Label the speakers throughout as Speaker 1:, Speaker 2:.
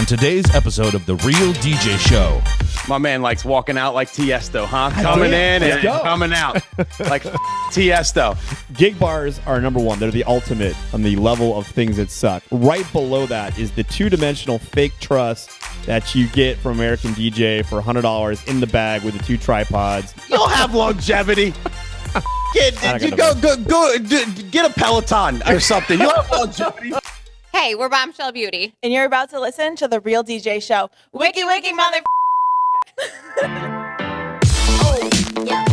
Speaker 1: On today's episode of The Real DJ Show.
Speaker 2: My man likes walking out like Tiesto, huh? Coming in and coming out like Tiesto.
Speaker 3: Gig bars are number one. They're the ultimate on the level of things that suck. Right below that is the two-dimensional fake truss that you get from American DJ for $100 in the bag with the two tripods.
Speaker 2: You'll have longevity. Get a Peloton or something. You'll have longevity.
Speaker 4: Hey, we're Bombshell Beauty.
Speaker 5: And you're about to listen to The Real DJ Show. Wiki, wiki, mother...
Speaker 4: Oh, yeah.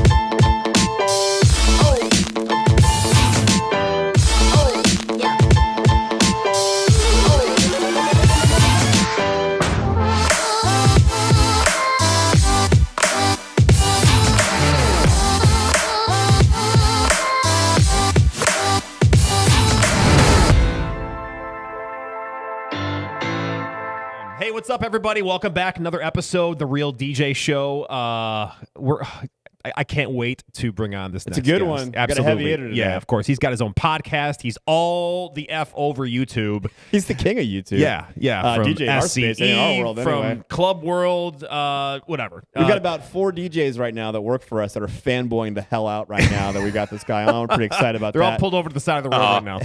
Speaker 6: Hey, what's up, everybody? Welcome back. Another episode, The Real DJ Show. I can't wait to bring on this next
Speaker 3: It's a good
Speaker 6: guest.
Speaker 3: one.
Speaker 6: Absolutely.
Speaker 3: Got a heavy hitter today.
Speaker 6: Yeah, of course. He's got his own podcast. He's all the F over YouTube.
Speaker 3: He's the king of YouTube.
Speaker 6: Yeah. From
Speaker 3: DJ in our
Speaker 6: SCE,
Speaker 3: space, in our world
Speaker 6: from
Speaker 3: anyway.
Speaker 6: Club World, whatever.
Speaker 3: We've got about 4 DJs right now that work for us that are fanboying the hell out right now that we got this guy on. We're pretty excited about
Speaker 6: They're
Speaker 3: that.
Speaker 6: all pulled over to the side of the road right now.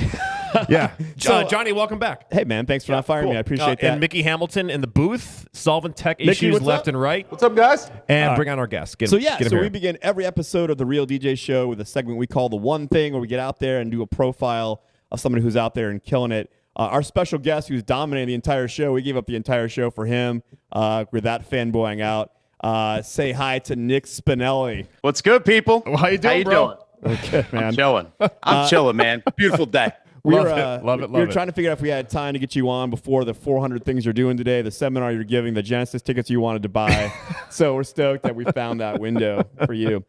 Speaker 6: Yeah.
Speaker 3: So,
Speaker 6: Johnny, welcome back.
Speaker 3: Hey, man, thanks for not firing me. I appreciate that.
Speaker 6: And Mickey Hamilton in the booth, solving tech
Speaker 3: Mickey,
Speaker 6: issues
Speaker 3: what's
Speaker 6: left
Speaker 3: up?
Speaker 6: and right.
Speaker 2: What's up, guys?
Speaker 6: And bring on our guest. Get him
Speaker 3: So we
Speaker 6: here.
Speaker 3: begin every episode of The Real DJ Show with a segment we call The One Thing, where we get out there and do a profile of somebody who's out there and killing it. Our special guest who's dominating the entire show, we gave up the entire show for him. With that fanboying out. Say hi to Nick Spinelli.
Speaker 2: What's good, people?
Speaker 6: How you doing, bro?
Speaker 3: Okay, man.
Speaker 2: I'm chilling. I'm chilling, man. Beautiful day.
Speaker 3: We
Speaker 6: Love it.
Speaker 3: We were trying to figure out if we had time to get you on before the 400 things you're doing today, the seminar you're giving, the Genesis tickets you wanted to buy. So we're stoked that we found that window for you.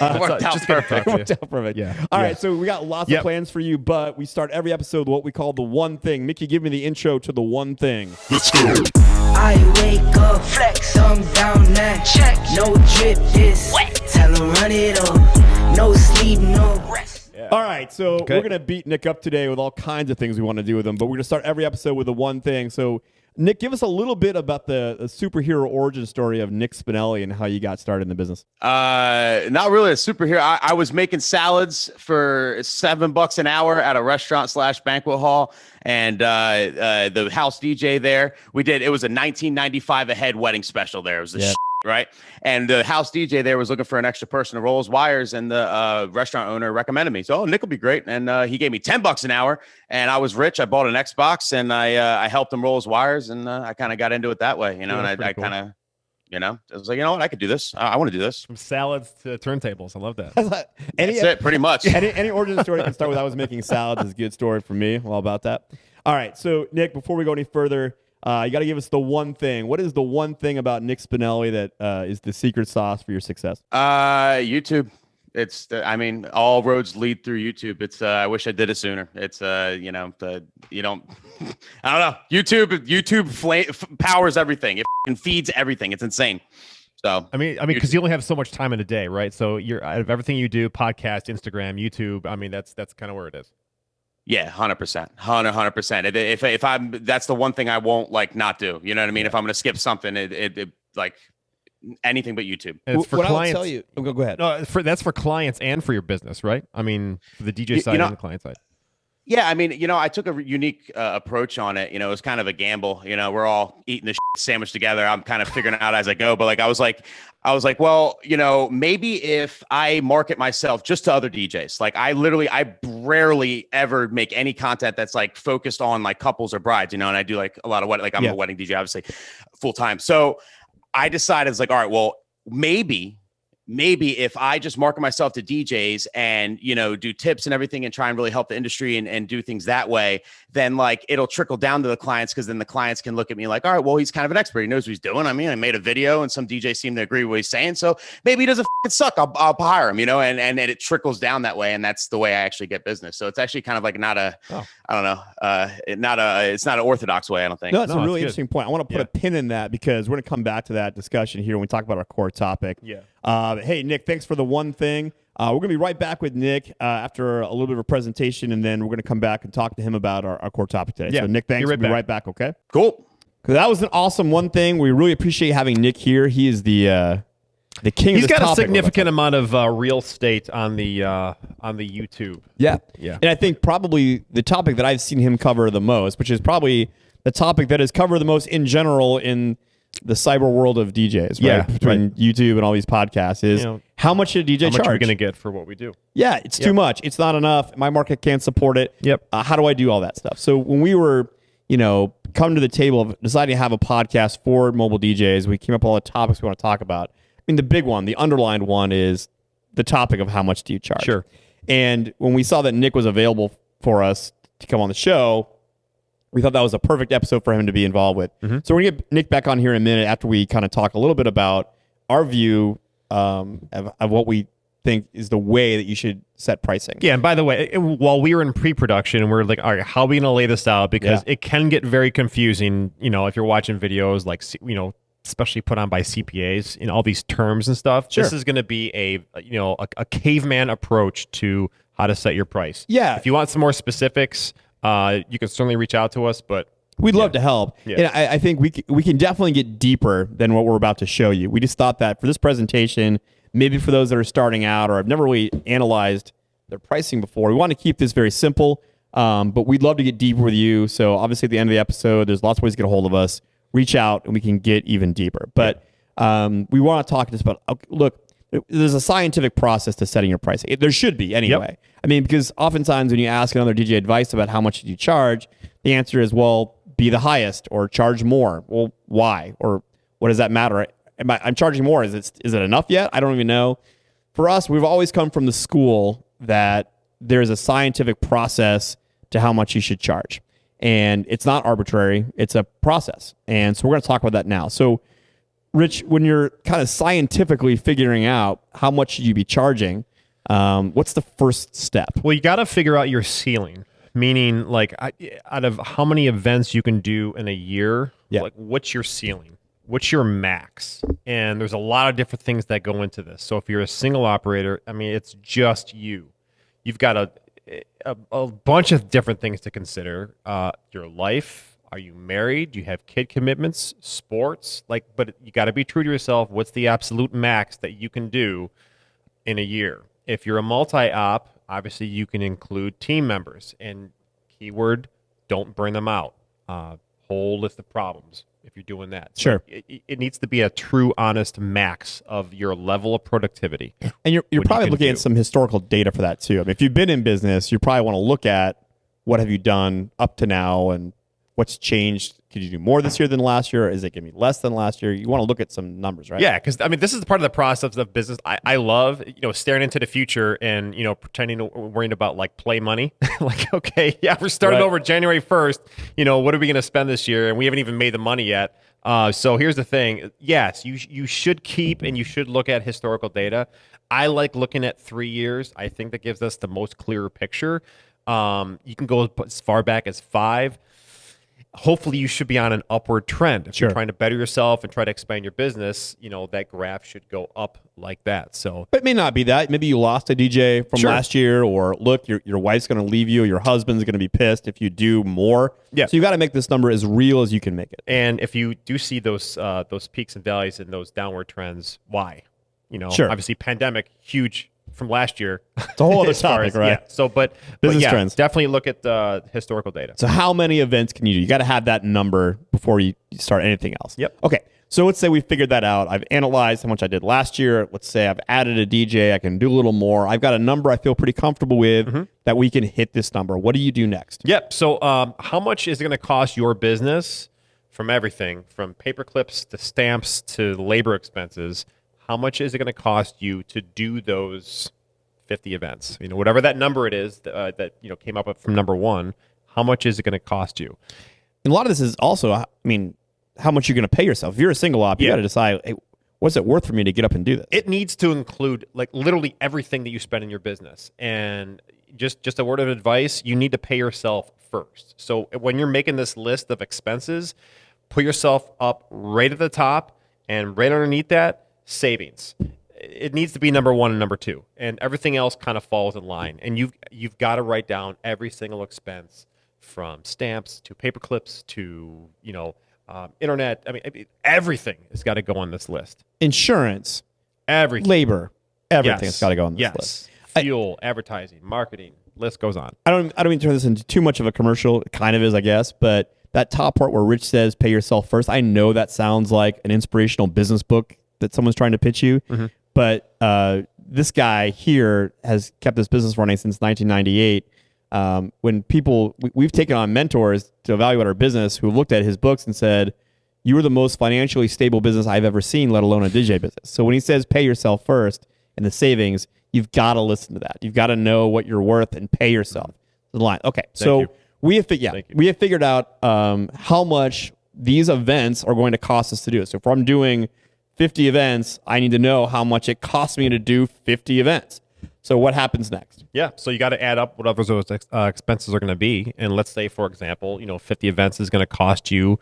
Speaker 2: Worked out perfect.
Speaker 3: Worked out perfect.
Speaker 6: Yeah.
Speaker 3: All right, so we got lots of plans for you, but we start every episode with what we call The One Thing. Mickey, give me the intro to The One Thing.
Speaker 1: Let's go.
Speaker 7: I wake up, flex, I'm down that check. No drip, this wet. Tell him run it up. No sleep, no rest.
Speaker 3: Yeah. All right, so we're going to beat Nick up today with all kinds of things we want to do with him, but we're going to start every episode with The One Thing. So, Nick, give us a little bit about the superhero origin story of Nick Spinelli and how you got started in the business.
Speaker 2: Not really a superhero. I was making salads for $7 an hour at a restaurant/banquet hall, and the house DJ there, it was a 1995 a head wedding special there. It was a right? And the house DJ there was looking for an extra person to roll his wires, and the restaurant owner recommended me. So, Nick will be great. And he gave me $10 an hour, and I was rich. I bought an Xbox, and I helped him roll his wires, and I kind of got into it that way, and I kind of, I was like, you know what, I could do this. I want to do this.
Speaker 6: From salads to turntables. I love that.
Speaker 2: That's it, pretty much.
Speaker 3: Any origin story can start with I was making salads is a good story for me. All about that. All right, so, Nick, before we go any further, you got to give us the one thing. What is the one thing about Nick Spinelli that is the secret sauce for your success?
Speaker 2: YouTube. All roads lead through YouTube. It's I wish I did it sooner. It's I don't know. YouTube powers everything. It feeds everything. It's insane. So
Speaker 6: because you only have so much time in a day, right? So you're out of everything you do, podcast, Instagram, YouTube. That's kind of where it is.
Speaker 2: Yeah, 100%, 100%. If I'm, that's the one thing I won't not do. You know what I mean? If I'm going to skip something, it anything but YouTube.
Speaker 6: And it's for
Speaker 3: what
Speaker 6: clients.
Speaker 3: I'll tell you. Go ahead.
Speaker 6: No, that's for clients and for your business, right? I mean, for the DJ side and the client side.
Speaker 2: Yeah, I took a unique approach on it. It was kind of a gamble. We're all eating the sandwich together. I'm kind of figuring it out as I go. But I was like, well, maybe if I market myself just to other DJs, I rarely ever make any content that's focused on couples or brides, and I do a lot of I'm a wedding DJ, obviously, full time. So I decided all right, well, maybe if I just market myself to DJs and, do tips and everything and try and really help the industry and do things that way, then it'll trickle down to the clients, because then the clients can look at me all right, well, he's kind of an expert. He knows what he's doing. I made a video and some DJs seem to agree with what he's saying. So maybe he doesn't suck. I'll hire him, and it trickles down that way. And that's the way I actually get business. So it's actually kind of not a, I don't know, it's not an orthodox way, I don't think.
Speaker 3: No, that's a really interesting point. I want to put a pin in that because we're going to come back to that discussion here when we talk about our core topic.
Speaker 6: Yeah.
Speaker 3: Hey, Nick, thanks for the one thing. We're going to be right back with Nick after a little bit of a presentation, and then we're going to come back and talk to him about our core topic today.
Speaker 6: Yeah.
Speaker 3: So, Nick, thanks.
Speaker 6: Be right
Speaker 3: we'll be right back, okay?
Speaker 2: Cool.
Speaker 3: Because that was an awesome one thing. We really appreciate having Nick here. He is the king.
Speaker 6: He's
Speaker 3: of this
Speaker 6: got a
Speaker 3: topic.
Speaker 6: significant amount of real estate on the YouTube.
Speaker 3: Yeah.
Speaker 6: Yeah.
Speaker 3: And I think probably the topic that I've seen him cover the most, which is probably the topic that is covered the most in general in the cyber world of DJs, right?
Speaker 6: Yeah,
Speaker 3: Between YouTube and all these podcasts is how much should a DJ
Speaker 6: How much
Speaker 3: charge?
Speaker 6: are we going to get for what we do?
Speaker 3: Yeah, it's too much. It's not enough. My market can't support it.
Speaker 6: Yep.
Speaker 3: How do I do all that stuff? So when we were, come to the table of deciding to have a podcast for mobile DJs, we came up with all the topics we want to talk about. I mean, the big one, the underlined one is the topic of how much do you charge?
Speaker 6: Sure.
Speaker 3: And when we saw that Nick was available for us to come on the show, we thought that was a perfect episode for him to be involved with.
Speaker 6: Mm-hmm.
Speaker 3: So we're going to get Nick back on here in a minute after we kind of talk a little bit about our view of what we think is the way that you should set pricing.
Speaker 6: Yeah, and by the way, while we were in pre-production, we're like, all right, how are we going to lay this out? Because it can get very confusing, if you're watching videos like, especially put on by CPAs in all these terms and stuff.
Speaker 3: Sure.
Speaker 6: This is going to be a caveman approach to how to set your price.
Speaker 3: Yeah.
Speaker 6: If you want some more specifics, you can certainly reach out to us, but
Speaker 3: we'd love to help.
Speaker 6: Yeah.
Speaker 3: And I think we can definitely get deeper than what we're about to show you. We just thought that for this presentation, maybe for those that are starting out or have never really analyzed their pricing before, we want to keep this very simple, but we'd love to get deeper with you. So obviously at the end of the episode, there's lots of ways to get a hold of us. Reach out and we can get even deeper. But we want to talk just about, look, there's a scientific process to setting your price. There should be anyway.
Speaker 6: Yep.
Speaker 3: I mean, because oftentimes when you ask another DJ advice about how much you charge, the answer is, well, be the highest or charge more. Well, why? Or what does that matter? I'm charging more. Is it enough yet? I don't even know. For us, we've always come from the school that there's a scientific process to how much you should charge. And it's not arbitrary. It's a process. And so we're going to talk about that now. So, Rich, when you're kind of scientifically figuring out how much should you be charging, what's the first step?
Speaker 6: Well, you got to figure out your ceiling, meaning like out of how many events you can do in a year, like what's your ceiling? What's your max? And there's a lot of different things that go into this. So if you're a single operator, I mean, it's just you. You've got a bunch of different things to consider. Your life. Are you married? Do you have kid commitments? Sports? But you got to be true to yourself. What's the absolute max that you can do in a year? If you're a multi-op, obviously you can include team members. And keyword, don't burn them out. Whole list of problems if you're doing that.
Speaker 3: Sure.
Speaker 6: So it needs to be a true, honest max of your level of productivity.
Speaker 3: And you're probably looking at some historical data for that too. I mean, if you've been in business, you probably want to look at what have you done up to now and what's changed. Could you do more this year than last year? Is it going to be less than last year? You want to look at some numbers, right?
Speaker 6: Yeah, because I mean, this is part of the process of business. I love, staring into the future and, pretending to worrying about like play money. Like, okay, yeah, we're starting over January 1st. What are we going to spend this year? And we haven't even made the money yet. So here's the thing. Yes, you should keep and you should look at historical data. I like looking at 3 years. I think that gives us the most clearer picture. You can go as far back as 5. Hopefully you should be on an upward trend. If you're trying to better yourself and try to expand your business, that graph should go up like that. So,
Speaker 3: but it may not be that. Maybe you lost a DJ from last year, or look, your wife's going to leave you, your husband's going to be pissed if you do more. Yeah. So you got to make this number as real as you can make it.
Speaker 6: And if you do see those peaks and valleys and those downward trends, why? Obviously pandemic, huge from last year.
Speaker 3: It's a whole other topic, right?
Speaker 6: Yeah. So, but
Speaker 3: business
Speaker 6: yeah,
Speaker 3: trends.
Speaker 6: Definitely look at the historical data.
Speaker 3: So how many events can you do? You got to have that number before you start anything else.
Speaker 6: Yep.
Speaker 3: Okay. So let's say we figured that out. I've analyzed how much I did last year. Let's say I've added a DJ. I can do a little more. I've got a number I feel pretty comfortable with that we can hit this number. What do you do next?
Speaker 6: Yep. So how much is it going to cost your business from everything, from paper clips to stamps to labor expenses? How much is it going to cost you to do those 50 events? Whatever that number it is that came up from number 1, how much is it going to cost you?
Speaker 3: And a lot of this is also, how much you're going to pay yourself. If you're a single op, you got to decide, hey, what's it worth for me to get up and do this?
Speaker 6: It needs to include like literally everything that you spend in your business. And just a word of advice, you need to pay yourself first. So when you're making this list of expenses, put yourself up right at the top, and right underneath that, savings. It needs to be number 1 and number 2, and everything else kind of falls in line. And you've got to write down every single expense, from stamps to paper clips to internet. I mean, everything has got to go on this list.
Speaker 3: Insurance,
Speaker 6: Everything.
Speaker 3: labor, everything's
Speaker 6: Yes.
Speaker 3: got to go on this
Speaker 6: Yes.
Speaker 3: list.
Speaker 6: Fuel, advertising, marketing, list goes on.
Speaker 3: I don't mean to turn this into too much of a commercial. It kind of is, I guess, but that top part where Rich says pay yourself first, I know that sounds like an inspirational business book that someone's trying to pitch you, but this guy here has kept this business running since 1998. When we've taken on mentors to evaluate our business who looked at his books and said, you are the most financially stable business I've ever seen, let alone a DJ business. So when he says pay yourself first and the savings, you've got to listen to that. You've got to know what you're worth and pay yourself. The line. Okay, so
Speaker 6: you.
Speaker 3: we have figured out how much these events are going to cost us to do it. So if I'm doing 50 events, I need to know how much it costs me to do 50 events. So what happens next?
Speaker 6: Yeah, so you got to add up whatever those expenses are going to be. And let's say, for example, 50 events is going to cost you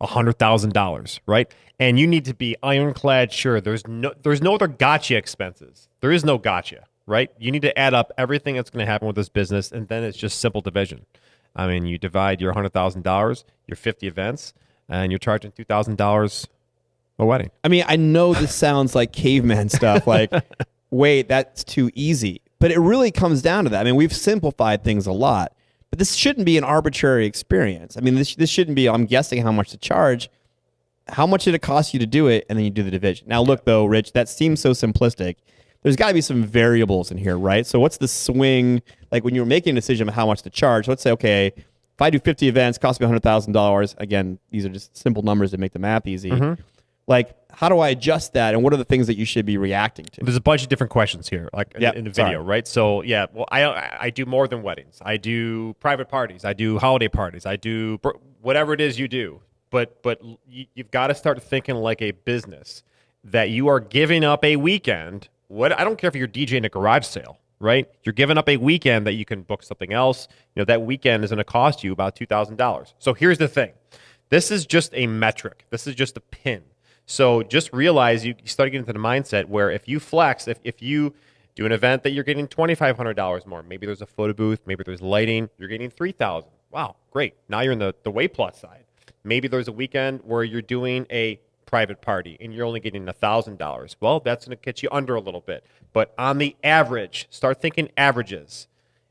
Speaker 6: $100,000, right? And you need to be ironclad sure there's no other gotcha expenses. There is no gotcha, right? You need to add up everything that's going to happen with this business, and then it's just simple division. I mean, you divide your $100,000, your 50 events, and you're charging $2,000 a wedding.
Speaker 3: I mean, I know this sounds like caveman stuff, like, wait, that's too easy. But it really comes down to that. I mean, we've simplified things a lot, but this shouldn't be an arbitrary experience. I mean, this shouldn't be, I'm guessing how much to charge. How much did it cost you to do it? And then you do the division. Now, look, though, Rich, that seems so simplistic. There's got to be some variables in here, right? So what's the swing? Like when you're making a decision of how much to charge, let's say, okay, if I do 50 events, cost me $100,000. Again, these are just simple numbers that make the math easy. Like, how do I adjust that? And what are the things that you should be reacting to?
Speaker 6: There's a bunch of different questions here, like in the video, right? So, yeah, well, I do more than weddings. I do private parties. I do holiday parties. I do whatever it is you do. But you've got to start thinking like a business that you are giving up a weekend. I don't care if you're DJing a garage sale, right? You're giving up a weekend that you can book something else. That weekend is going to cost you about $2,000. So here's the thing. This is just a metric. This is just a pin. So just realize you start getting into the mindset where if you flex, if you do an event that you're getting $2,500 more, maybe there's a photo booth, maybe there's lighting, you're getting $3,000. Wow, great. Now you're in the way plus side. Maybe there's a weekend where you're doing a private party and you're only getting $1,000. Well, that's going to get you under a little bit. But on the average, start thinking averages.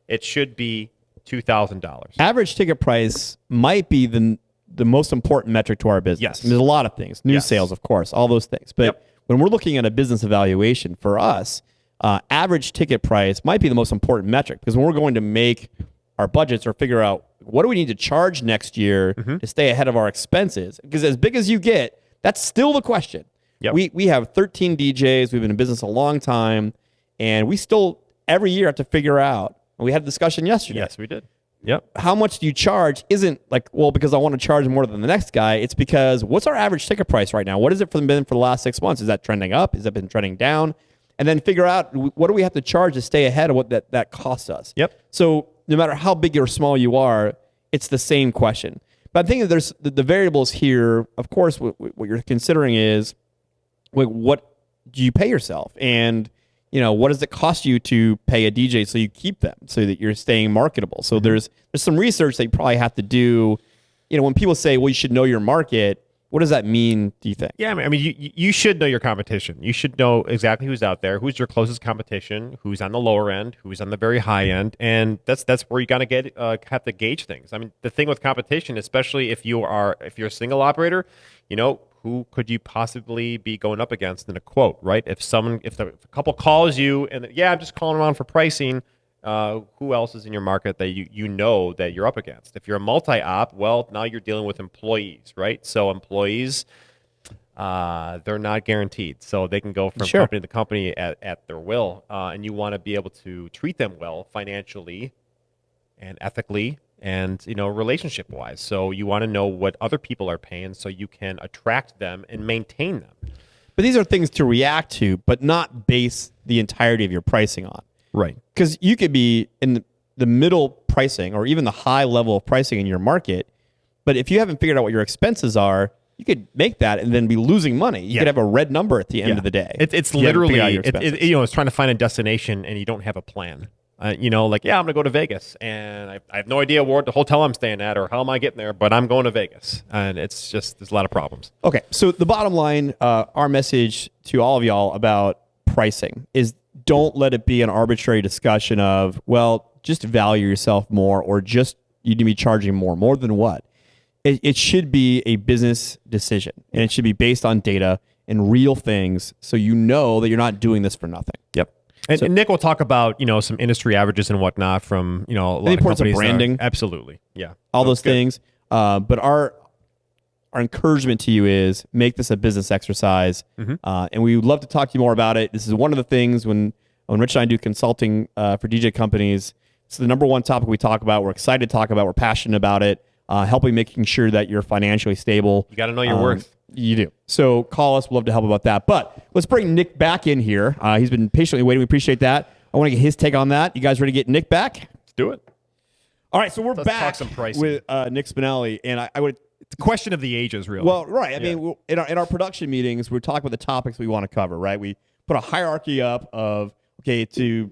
Speaker 6: It should be $2,000.
Speaker 3: Average ticket price might be the most important metric to our business.
Speaker 6: Yes.
Speaker 3: And there's a lot of things. New sales, of course, all those things. But when we're looking at a business evaluation for us, average ticket price might be the most important metric because when we're going to make our budgets or figure out what do we need to charge next year to stay ahead of our expenses, because as big as you get, that's still the question. We have 13 DJs. We've been in business a long time, and we still every year have to figure out, and we had a discussion yesterday.
Speaker 6: Yes, we did. Yep.
Speaker 3: How much do you charge isn't like, well, because I want to charge more than the next guy. It's because what's our average ticket price right now? What is it been for the last 6 months? Is that trending up? Has that been trending down? And then figure out what do we have to charge to stay ahead of what that costs us.
Speaker 6: Yep.
Speaker 3: So no matter how big or small you are, it's the same question. But I think that there's the variables here. Of course, what you're considering is what do you pay yourself? And what does it cost you to pay a DJ so you keep them so that you're staying marketable? So there's some research that you probably have to do. When people say, well, you should know your market, what does that mean, do you think?
Speaker 6: Yeah, I mean, you should know your competition. You should know exactly who's out there, who's your closest competition, who's on the lower end, who's on the very high end, and that's where you gotta have to gauge things. I mean, the thing with competition, especially if you're a single operator, who could you possibly be going up against in a quote, right? If a couple calls you and I'm just calling around for pricing, who else is in your market that you know that you're up against? If you're a multi-op, well, now you're dealing with employees, right? So employees, they're not guaranteed. So they can go from company to company at their will, and you want to be able to treat them well financially and ethically and relationship wise. So you want to know what other people are paying so you can attract them and maintain them.
Speaker 3: But these are things to react to, but not base the entirety of your pricing on.
Speaker 6: Right.
Speaker 3: Because you could be in the middle pricing or even the high level of pricing in your market, but if you haven't figured out what your expenses are, you could make that and then be losing money. You could have a red number at the end of the day.
Speaker 6: It's literally it's trying to find a destination and you don't have a plan. You know, like, yeah, I'm going to go to Vegas, and I have no idea what the hotel I'm staying at or how am I getting there, but I'm going to Vegas. And it's just, there's a lot of problems.
Speaker 3: Okay, so the bottom line, our message to all of y'all about pricing is don't let it be an arbitrary discussion of, well, just value yourself more, or just you need to be charging more than what? It should be a business decision, and it should be based on data and real things, so you know that you're not doing this for nothing.
Speaker 6: Yep. And Nick will talk about, you know, some industry averages and whatnot from, you know, a lot of companies.
Speaker 3: Branding.
Speaker 6: Absolutely. Yeah.
Speaker 3: All those things. But our encouragement to you is make this a business exercise. And we would love to talk to you more about it. This is one of the things when Rich and I do consulting for DJ companies, it's the number one topic we talk about. We're excited to talk about. We're passionate about it. Helping making sure that you're financially stable.
Speaker 6: You got to know your worth.
Speaker 3: You do. So call us. We'd love to help about that. But let's bring Nick back in here. He's been patiently waiting. We appreciate that. I want to get his take on that. You guys ready to get Nick back?
Speaker 6: Let's do it.
Speaker 3: All right. So we're
Speaker 6: Let's
Speaker 3: back
Speaker 6: talk some pricing
Speaker 3: with Nick Spinelli. And I would...
Speaker 6: It's a question of the ages, really.
Speaker 3: Well, right. I mean, in our production meetings, we're talking about the topics we want to cover, right? We put a hierarchy up of, okay,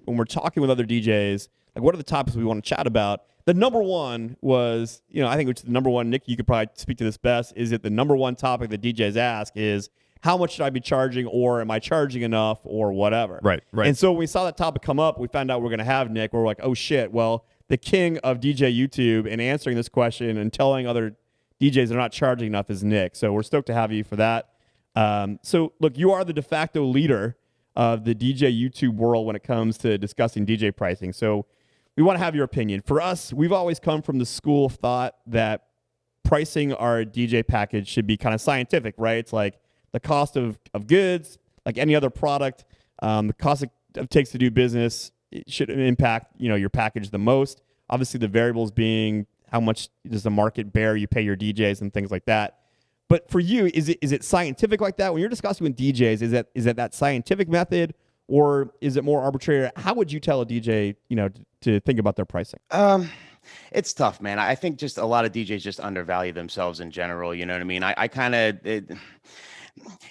Speaker 3: when we're talking with other DJs, like what are the topics we want to chat about? The number one was, you know, I think which is the number one, Nick, you could probably speak to this best, is that the number one topic that DJs ask is, how much should I be charging, or am I charging enough, or whatever?
Speaker 6: Right.
Speaker 3: And so when we saw that topic come up, we found out we're going to have Nick, we're like, oh shit, well, the king of DJ YouTube and answering this question and telling other DJs they're not charging enough is Nick. So we're stoked to have you for that. So look, you are the de facto leader of the DJ YouTube world when it comes to discussing DJ pricing. So we want to have your opinion. For us, we've always come from the school of thought that pricing our DJ package should be kind of scientific, right? It's like the cost of goods, like any other product, the cost it takes to do business, it should impact, you know, your package the most. Obviously, the variables being how much does the market bear you pay your DJs and things like that. But for you, is it scientific like that? When you're discussing with DJs, is that scientific method, or is it more arbitrary? How would you tell a DJ, you know, to think about their pricing?
Speaker 2: It's tough, man. I think just a lot of DJs just undervalue themselves in general. You know what I mean? I kind of,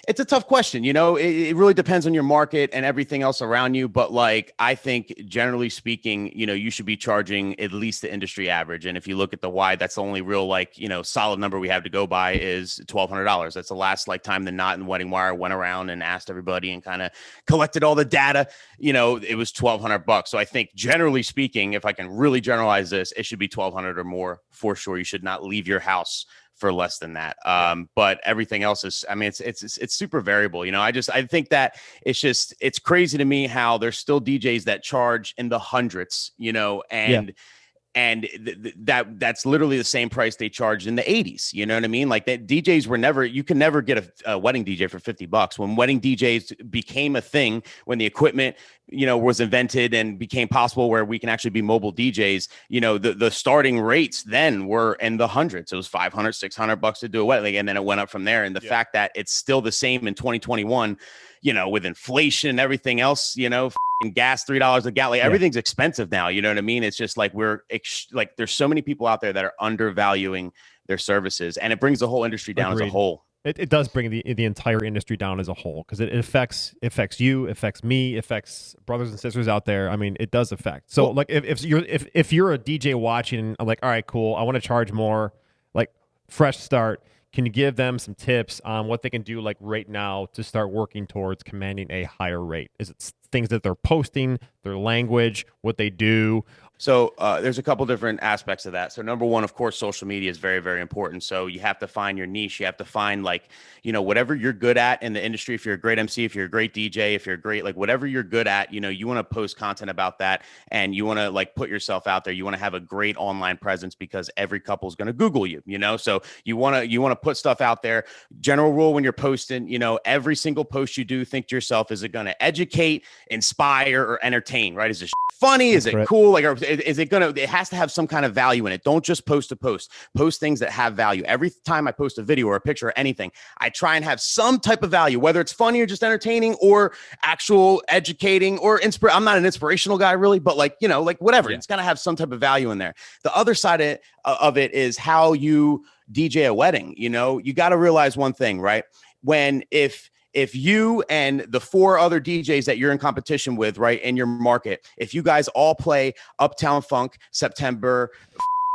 Speaker 2: it's a tough question. You know, it really depends on your market and everything else around you. But like, I think generally speaking, you know, you should be charging at least the industry average. And if you look at the why, that's the only real, like, you know, solid number we have to go by is $1,200. That's the last like time the Knot and Wedding Wire went around and asked everybody and kind of collected all the data. You know, it was $1,200. So I think generally speaking, if I can really generalize this, it should be $1,200 or more for sure. You should not leave your house for less than that. But everything else is, I mean, it's super variable. You know, I think that it's crazy to me how there's still DJs that charge in the hundreds, you know, and that's literally the same price they charged in the 80s. You know what I mean? Like that DJs were never, you can never get a wedding DJ for $50. When wedding DJs became a thing, when the equipment, you know, was invented and became possible where we can actually be mobile DJs, you know, the starting rates then were in the hundreds. It was $500, $600 to do a wedding. And then it went up from there. And the fact that it's still the same in 2021, you know, with inflation and everything else, you know, gas $3 a gallon, like everything's expensive now. You know what I mean? It's just like there's so many people out there that are undervaluing their services, and it brings the whole industry down as a whole.
Speaker 6: It does bring the entire industry down as a whole, because it affects you, affects me, affects brothers and sisters out there. I mean, it does affect. So like if you're a DJ watching and I'm like, all right, cool, I want to charge more, like fresh start. Can you give them some tips on what they can do like right now to start working towards commanding a higher rate? Is it things that they're posting, their language, what they do?
Speaker 2: So there's a couple different aspects of that. So number one, of course, social media is very, very important. So you have to find your niche. You have to find like, you know, whatever you're good at in the industry. If you're a great MC, if you're a great DJ, if you're great, like whatever you're good at, you know, you want to post content about that, and you want to like put yourself out there. You want to have a great online presence because every couple is going to Google you, you know? So you want to put stuff out there. General rule when you're posting, you know, every single post you do, think to yourself, is it going to educate, inspire, or entertain, right? Is it funny? Is it cool? Like, or is it gonna, it has to have some kind of value in it. Don't just post to post things that have value. Every time I post a video or a picture or anything, I try and have some type of value, whether it's funny or just entertaining or actual educating or I'm not an inspirational guy really, but like, you know, like whatever, it's got to have some type of value in there. The other side of it is how you DJ a wedding. You know, you got to realize one thing, right? If if you and the 4 other DJs that you're in competition with, right, in your market, if you guys all play Uptown Funk, September,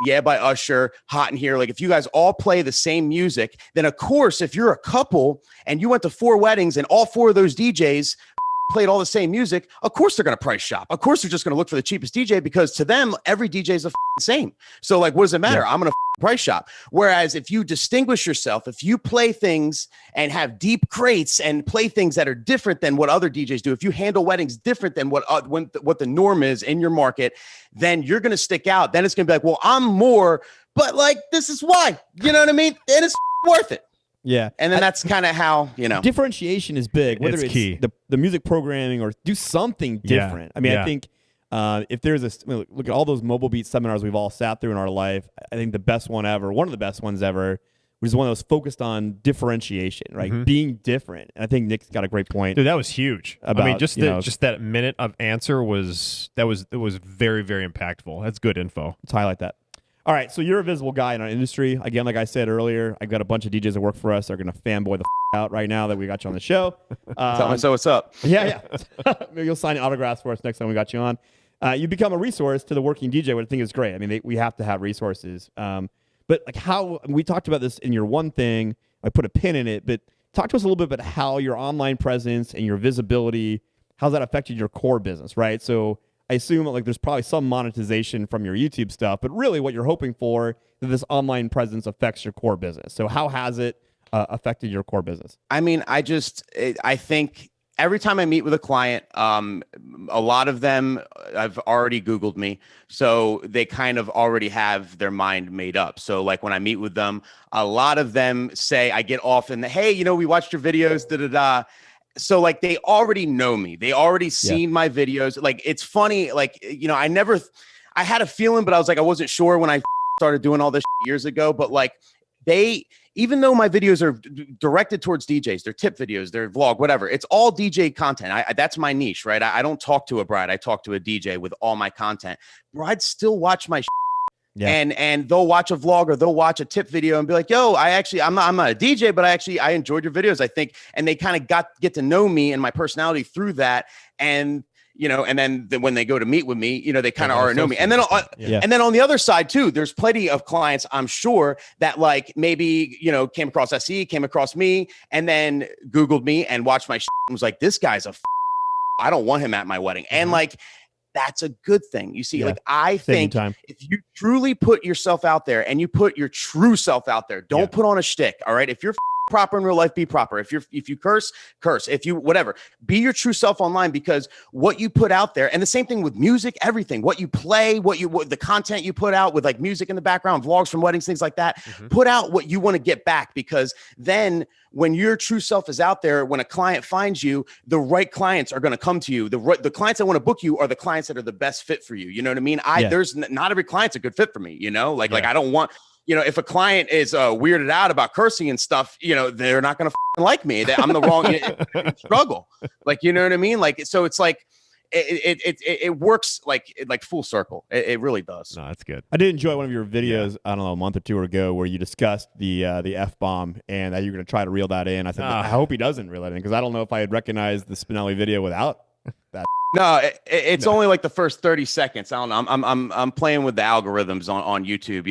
Speaker 2: Yeah by Usher, Hot in Here, like if you guys all play the same music, then of course, if you're a couple and you went to 4 weddings and all 4 of those DJs played all the same music, of course they're going to price shop. Of course they're just going to look for the cheapest DJ, because to them, every DJ is the same. So like, what does it matter? I'm going to price shop. Whereas if you distinguish yourself, if you play things and have deep crates and play things that are different than what other DJs do, if you handle weddings different than what the norm is in your market, then you're going to stick out. Then it's going to be like, well, I'm more, but like, this is why, you know what I mean? And it's worth it.
Speaker 3: Yeah.
Speaker 2: And then that's kind of how,
Speaker 3: differentiation is big, whether it's
Speaker 6: key.
Speaker 3: The music programming or do something different. I mean, I think if there's look at all those mobile beat seminars we've all sat through in our life, I think the best one ever, one of the best ones ever, was one that was focused on differentiation, right? Being different. And I think Nick's got a great point.
Speaker 6: Dude, that was huge.
Speaker 3: About,
Speaker 6: I mean, just that minute of answer was very, very impactful. That's good info.
Speaker 3: Let's highlight that. All right, so you're a visible guy in our industry. Again, like I said earlier, I've got a bunch of DJs that work for us. They're going to fanboy the out right now that we got you on the show.
Speaker 2: Tell me so what's up.
Speaker 3: Yeah. Maybe you'll sign autographs for us next time we got you on. You become a resource to the working DJ, which I think is great. I mean, we have to have resources. But like how we talked about this in your one thing, I put a pin in it, but talk to us a little bit about how your online presence and your visibility, how's that affected your core business, right? So I assume like there's probably some monetization from your YouTube stuff, but really what you're hoping for that this online presence affects your core business. So how has it affected your core business?
Speaker 2: I mean, I think every time I meet with a client, a lot of them have already Googled me. So they kind of already have their mind made up. So like when I meet with them, a lot of them say, I get off in the, hey, we watched your videos, da-da-da. So like they already know me. They already seen my videos. Like it's funny. Like, I had a feeling, but I was like, I wasn't sure when I started doing all this years ago, but like even though my videos are directed towards DJs, they're tip videos, they're vlog, whatever. It's all DJ content. That's my niche, right? I don't talk to a bride. I talk to a DJ with all my content. Brides still watch my and they'll watch a vlog or they'll watch a tip video and be like, yo, I'm not a DJ, but I enjoyed your videos, I think. And they kind of get to know me and my personality through that. And, and then when they go to meet with me, they kind of already know me. And then, and then on the other side too, there's plenty of clients, I'm sure, that like maybe, came across SE, came across me, and then Googled me and watched my shit and was like, this guy's I don't want him at my wedding. And like, that's a good thing. You see, like I think if you truly put yourself out there and you put your true self out there, don't put on a shtick. All right. If you're proper in real life, be proper. If you curse. If you whatever, be your true self online, because what you put out there, and the same thing with music, everything, what you play, what the content you put out with like music in the background, vlogs from weddings, things like that, put out what you want to get back, because then when your true self is out there, when a client finds you, the right clients are going to come to you. The clients that want to book you are the clients that are the best fit for you. You know what I mean? There's not every client's a good fit for me, like I don't want, if a client is weirded out about cursing and stuff, they're not going to like me. I'm the wrong struggle. Like, you know what I mean? Like, so it's like, it works like full circle. It really does.
Speaker 6: No, that's good.
Speaker 3: I did enjoy one of your videos, I don't know, a month or two ago, where you discussed the F-bomb and that you're going to try to reel that in. I said, I hope he doesn't reel that in, because I don't know if I had recognized the Spinelli video without that.
Speaker 2: No, it's only like the first 30 seconds. I don't know. I'm playing with the algorithms on YouTube.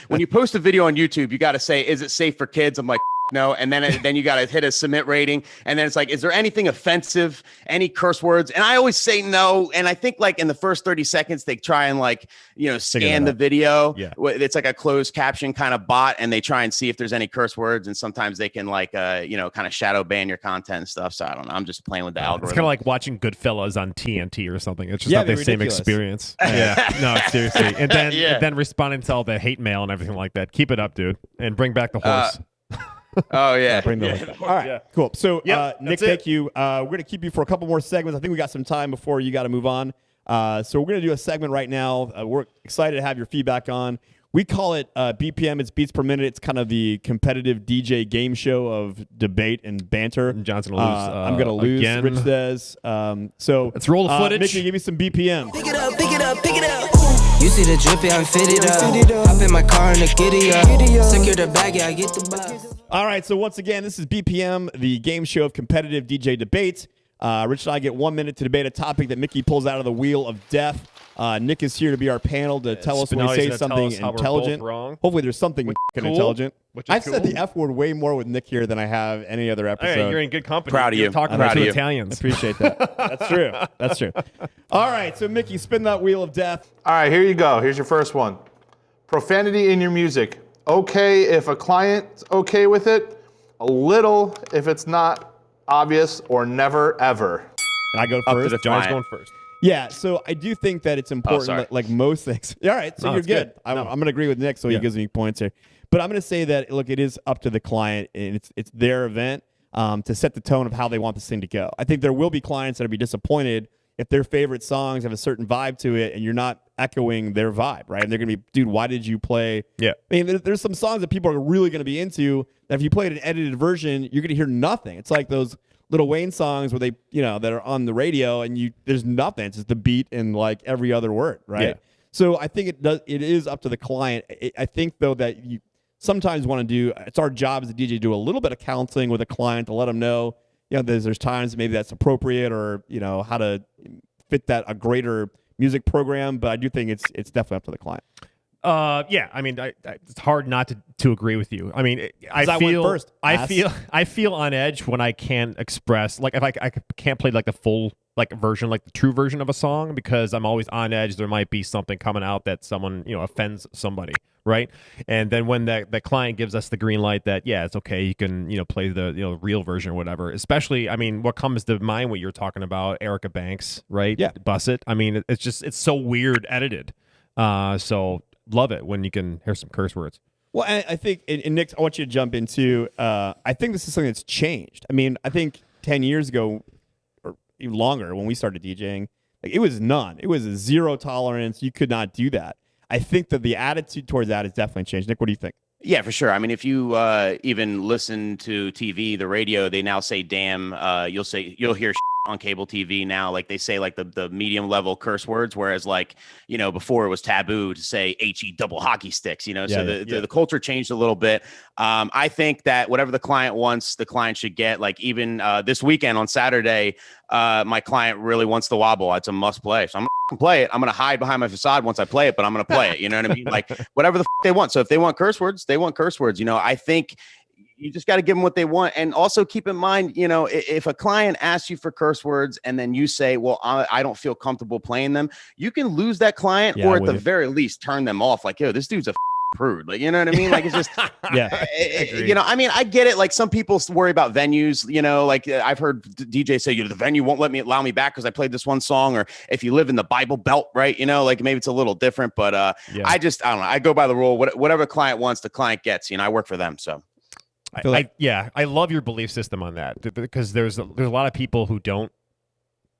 Speaker 2: When you post a video on YouTube, you got to say, is it safe for kids? I'm like, no. And then you got to hit a submit rating. And then it's like, is there anything offensive, any curse words? And I always say no. And I think like in the first 30 seconds, they try and like, scan the video. Yeah. It's like a closed caption kind of bot. And they try and see if there's any curse words. And sometimes they can like, kind of shadow ban your content and stuff. So I don't know. I'm just playing with the algorithm.
Speaker 6: It's kind of like watching Goodfellas on TNT or something. It's just not the same experience. No, seriously. And then responding to all the hate mail and everything like that. Keep it up, dude. And bring back the horse.
Speaker 2: Oh yeah.
Speaker 3: All right, cool. So Nick, thank you. We're gonna keep you for a couple more segments. I think we got some time before you got to move on. So we're gonna do a segment right now. We're excited to have your feedback on. We call it BPM. It's beats per minute. It's kind of the competitive DJ game show of debate and banter.
Speaker 6: And Johnson will lose.
Speaker 3: I'm gonna lose.
Speaker 6: Again.
Speaker 3: Rich says. So
Speaker 6: let's roll the footage.
Speaker 3: Mickey, give me some BPM.
Speaker 7: Pick it up, pick it up, pick it up. You see the drippy, I'm fitted up. Hop in my car and the giddy up. Secure the bag, yeah, I get the box.
Speaker 3: All right, so once again, this is BPM, the game show of competitive DJ debates. Rich and I get 1 minute to debate a topic that Mickey pulls out of the wheel of death. Nick is here to be our panel to tell us when we say something intelligent. Hopefully there's something intelligent. I've said the F word way more with Nick here than I have any other episode.
Speaker 6: Hey, you're in good company.
Speaker 2: Proud of you.
Speaker 6: Talking
Speaker 2: Proud
Speaker 6: about
Speaker 2: of you.
Speaker 6: Italians.
Speaker 3: I appreciate that. That's true. That's true. All right, so Mickey, spin that wheel of death.
Speaker 8: All right, here you go. Here's your first one. Profanity in your music. Okay if a client's okay with it. A little if it's not obvious, or never ever.
Speaker 3: And I go
Speaker 2: Up to
Speaker 3: first.
Speaker 2: the
Speaker 6: John's
Speaker 2: client.
Speaker 6: going first.
Speaker 3: Yeah, so I do think that it's important,
Speaker 2: sorry.
Speaker 3: like most things. All right, so
Speaker 6: No,
Speaker 3: you're
Speaker 6: it's
Speaker 3: good.
Speaker 6: good.
Speaker 3: I'm going to agree with Nick, so he gives me points here. But I'm going to say that, look, it is up to the client, and it's their event to set the tone of how they want this thing to go. I think there will be clients that will be disappointed if their favorite songs have a certain vibe to it, and you're not echoing their vibe, right? And they're going to be, dude, why did you play?
Speaker 6: Yeah.
Speaker 3: I mean, there's some songs that people are really going to be into that if you played an edited version, you're going to hear nothing. It's like those Lil Wayne songs where they, that are on the radio and there's nothing. It's just the beat and like every other word, right? Yeah. So I think it is up to the client. I think though that you sometimes want to do, it's our job as a DJ to do a little bit of counseling with a client to let them know, there's times maybe that's appropriate or, how to fit that a greater music program. But I do think it's definitely up to the client.
Speaker 6: Yeah, I mean, it's hard not to agree with you. I mean, I feel on edge when I can't express, like if I can't play like the full version, like the true version of a song, because I'm always on edge. There might be something coming out that someone offends somebody, right? And then when the client gives us the green light that it's okay, you can play the real version or whatever. Especially, I mean, what comes to mind when you're talking about Erica Banks, right?
Speaker 3: Yeah,
Speaker 6: Bust It. I mean, it's so weird edited. So. Love it when you can hear some curse words.
Speaker 3: Well, I think, and Nick, I want you to jump into, I think this is something that's changed. I mean, I think 10 years ago, or even longer, when we started DJing, it was none. It was a zero tolerance. You could not do that. I think that the attitude towards that has definitely changed. Nick, what do you think?
Speaker 2: Yeah, for sure. I mean, if you even listen to TV, the radio, they now say damn. You'll hear on cable TV now, like they say like the medium level curse words, whereas like before it was taboo to say HE double hockey sticks. The culture changed a little bit. I think that whatever the client wants, the client should get. Like even this weekend on Saturday, my client really wants the wobble. It's a must play, so I'm gonna play it. I'm gonna hide behind my facade once I play it, but I'm gonna play it. You know what I mean? Like whatever the they want. So if they want curse words, they want curse words. I think you just got to give them what they want. And also keep in mind, if a client asks you for curse words and then you say, well, I don't feel comfortable playing them, you can lose that client or at the very least turn them off. Like, yo, this dude's a prude. Like, you know what I mean? Like, it's just, I mean, I get it. Like some people worry about venues, like I've heard DJs say, the venue won't allow me back because I played this one song, or if you live in the Bible Belt, right? Like maybe it's a little different, but I don't know. I go by the rule. Whatever the client wants, the client gets. I work for them, so.
Speaker 6: I love your belief system on that, because there's a lot of people who don't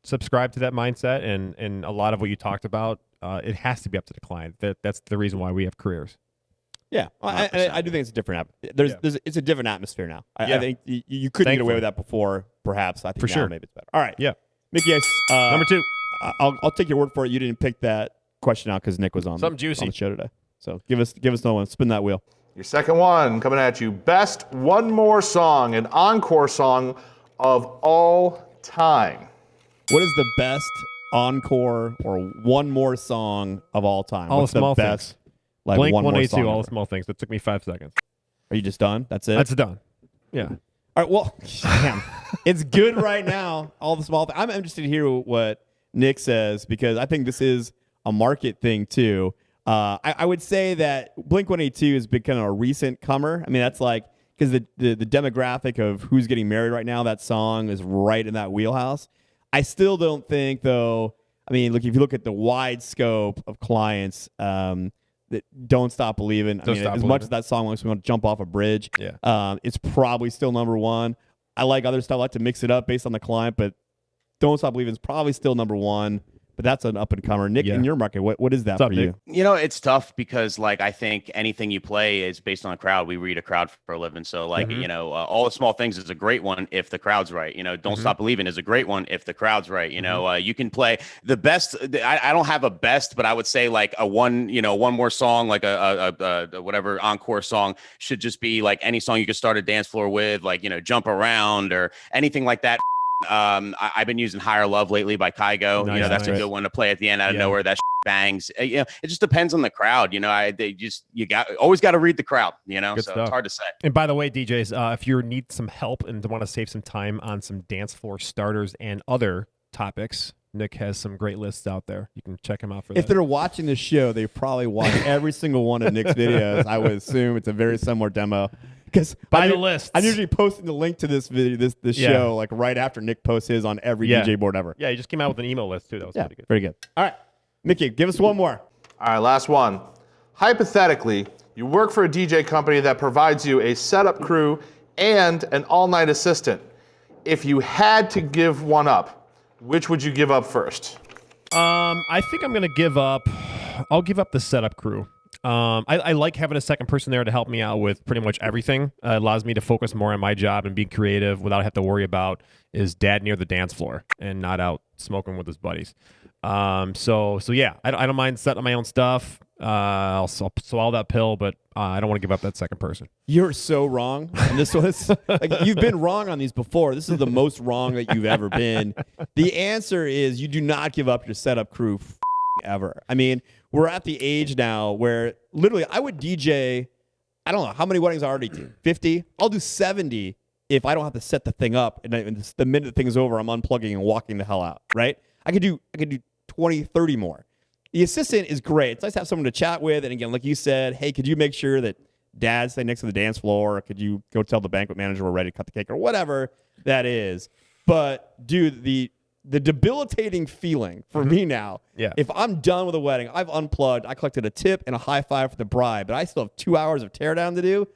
Speaker 6: subscribe to that mindset, and a lot of what you talked about, it has to be up to the client. That's the reason why we have careers.
Speaker 3: Yeah, I do think it's a different. It's a different atmosphere now. I think you couldn't get away with that before. Perhaps I think
Speaker 6: for
Speaker 3: now
Speaker 6: sure.
Speaker 3: Maybe it's better. All right,
Speaker 6: yeah,
Speaker 3: Mickey.
Speaker 6: Number 2.
Speaker 3: I'll take your word for it. You didn't pick that question out because Nick was on
Speaker 6: something juicy
Speaker 3: on the show today. So give us another one. Spin that wheel.
Speaker 8: Your second one coming at you. Best one more song, an encore song of all time.
Speaker 3: What is the best encore or one more song of all time?
Speaker 6: All
Speaker 3: What's
Speaker 6: the small
Speaker 3: the best?
Speaker 6: things.
Speaker 3: Like
Speaker 6: Blink
Speaker 3: one more
Speaker 6: 182,
Speaker 3: song
Speaker 6: all
Speaker 3: ever?
Speaker 6: the small things. That took me 5 seconds.
Speaker 3: Are you just done? That's it?
Speaker 6: That's done. Yeah.
Speaker 3: All right. Well, damn. It's good right now. All the small things. I'm interested to hear what Nick says, because I think this is a market thing too. I would say that Blink-182 has been kind of a recent comer. I mean, that's like, because the demographic of who's getting married right now, that song is right in that wheelhouse. I still don't think, though, I mean, look, if you look at the wide scope of clients that Don't Stop Believing, as much as that song makes me want to jump off a bridge, it's probably still number one. I like other stuff. I like to mix it up based on the client, but Don't Stop Believing is probably still number one. but that's an up and comer. Nick,
Speaker 6: Yeah.
Speaker 3: in your market, what is that
Speaker 6: What's up,
Speaker 3: for you?
Speaker 6: Nick?
Speaker 2: You know, it's tough because like I think anything you play is based on a crowd. We read a crowd for a living. So like, you know, all the small things is a great one if the crowd's right. You know, Don't Stop Believing is a great one if the crowd's right. You know, you can play the best. I don't have a best, but I would say like a one more song, like a whatever encore song should just be like any song you could start a dance floor with, like, you know, Jump Around or anything like that. I've been using Higher Love lately by Kygo. You know, that's a good one to play at the end out of nowhere. That bangs. You know, it just depends on the crowd. You know, always got to read the crowd. You know, so it's hard to say.
Speaker 6: And by the way, DJs, if you need some help and want to save some time on some dance floor starters and other topics, Nick has some great lists out there. You can check him out for that.
Speaker 3: If they're watching the show, they probably watch every single one of Nick's videos. I would assume it's a very similar demo. Because
Speaker 6: by the list,
Speaker 3: I'm usually posting the link to this video, this show, like right after Nick posts his on every DJ board ever.
Speaker 6: Yeah, he just came out with an email list too. That was pretty good.
Speaker 3: Very good. All right, Mickey, give us one more.
Speaker 8: All right, last one. Hypothetically, you work for a DJ company that provides you a setup crew and an all-night assistant. If you had to give one up, which would you give up first?
Speaker 6: I think I'm gonna give up. I'll give up the setup crew. I like having a second person there to help me out with pretty much everything. It allows me to focus more on my job and be creative without having to worry about is dad near the dance floor and not out smoking with his buddies. So yeah, I don't mind setting my own stuff. I'll swallow that pill, but I don't want to give up that second person.
Speaker 3: You're so wrong. And this was like you've been wrong on these before. This is the most wrong that you've ever been. The answer is you do not give up your setup crew ever. I mean, we're at the age now where literally I would DJ, I don't know how many weddings I already do, 50. I'll do 70 if I don't have to set the thing up. And the minute the thing's over, I'm unplugging and walking the hell out, right? I could do 20, 30 more. The assistant is great. It's nice to have someone to chat with. And again, like you said, hey, could you make sure that dad's staying next to the dance floor? Or could you go tell the banquet manager we're ready to cut the cake or whatever that is? But dude, the debilitating feeling for me now, if I'm done with a wedding, I've unplugged, I collected a tip and a high five for the bride, but I still have 2 hours of teardown to do,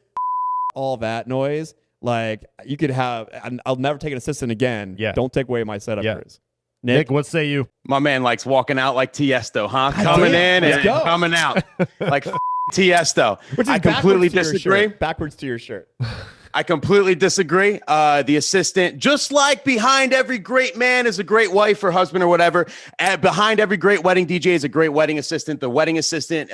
Speaker 3: all that noise. Like, you could have, I'll never take an assistant again.
Speaker 6: Yeah.
Speaker 3: Don't take away my setup crews. Nick,
Speaker 6: what say you?
Speaker 2: My man likes walking out like Tiesto, huh? Coming in and coming out like Tiesto.
Speaker 3: Which is
Speaker 2: I completely disagree.
Speaker 3: Backwards to your shirt.
Speaker 2: I completely disagree. The assistant, just like behind every great man is a great wife or husband or whatever, behind every great wedding DJ is a great wedding assistant. The wedding assistant,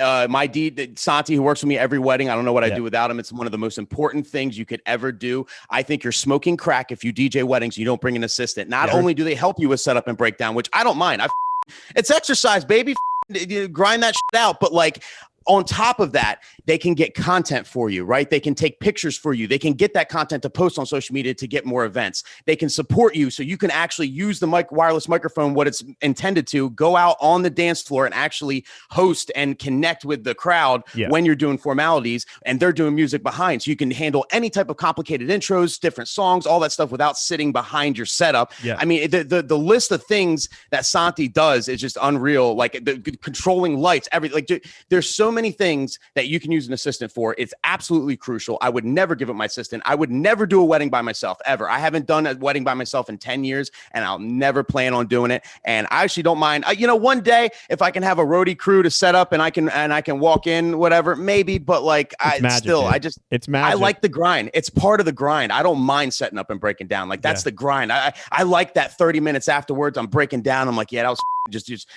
Speaker 2: Santi, who works with me every wedding, I don't know what I do without him. It's one of the most important things you could ever do. I think you're smoking crack if you DJ weddings, you don't bring an assistant. Not only do they help you with setup and breakdown, which I don't mind. It's exercise, baby. Grind that shit out. But like, on top of that, they can get content for you, right? They can take pictures for you. They can get that content to post on social media to get more events. They can support you so you can actually use the wireless microphone, what it's intended to, go out on the dance floor and actually host and connect with the crowd when you're doing formalities and they're doing music behind. So you can handle any type of complicated intros, different songs, all that stuff without sitting behind your setup. I mean, the list of things that Santi does is just unreal. Like the controlling lights, everything. Like there's so many things that you can use an assistant for. It's absolutely crucial. I would never give up my assistant. I would never do a wedding by myself ever. I haven't done a wedding by myself in 10 years and I'll never plan on doing it. And I actually don't mind, one day if I can have a roadie crew to set up and I can walk in, whatever, maybe, but like it's magic. It's magic. I like the grind. It's part of the grind. I don't mind setting up and breaking down. Like that's the grind. I like that 30 minutes afterwards. I'm breaking down. I'm like, that was just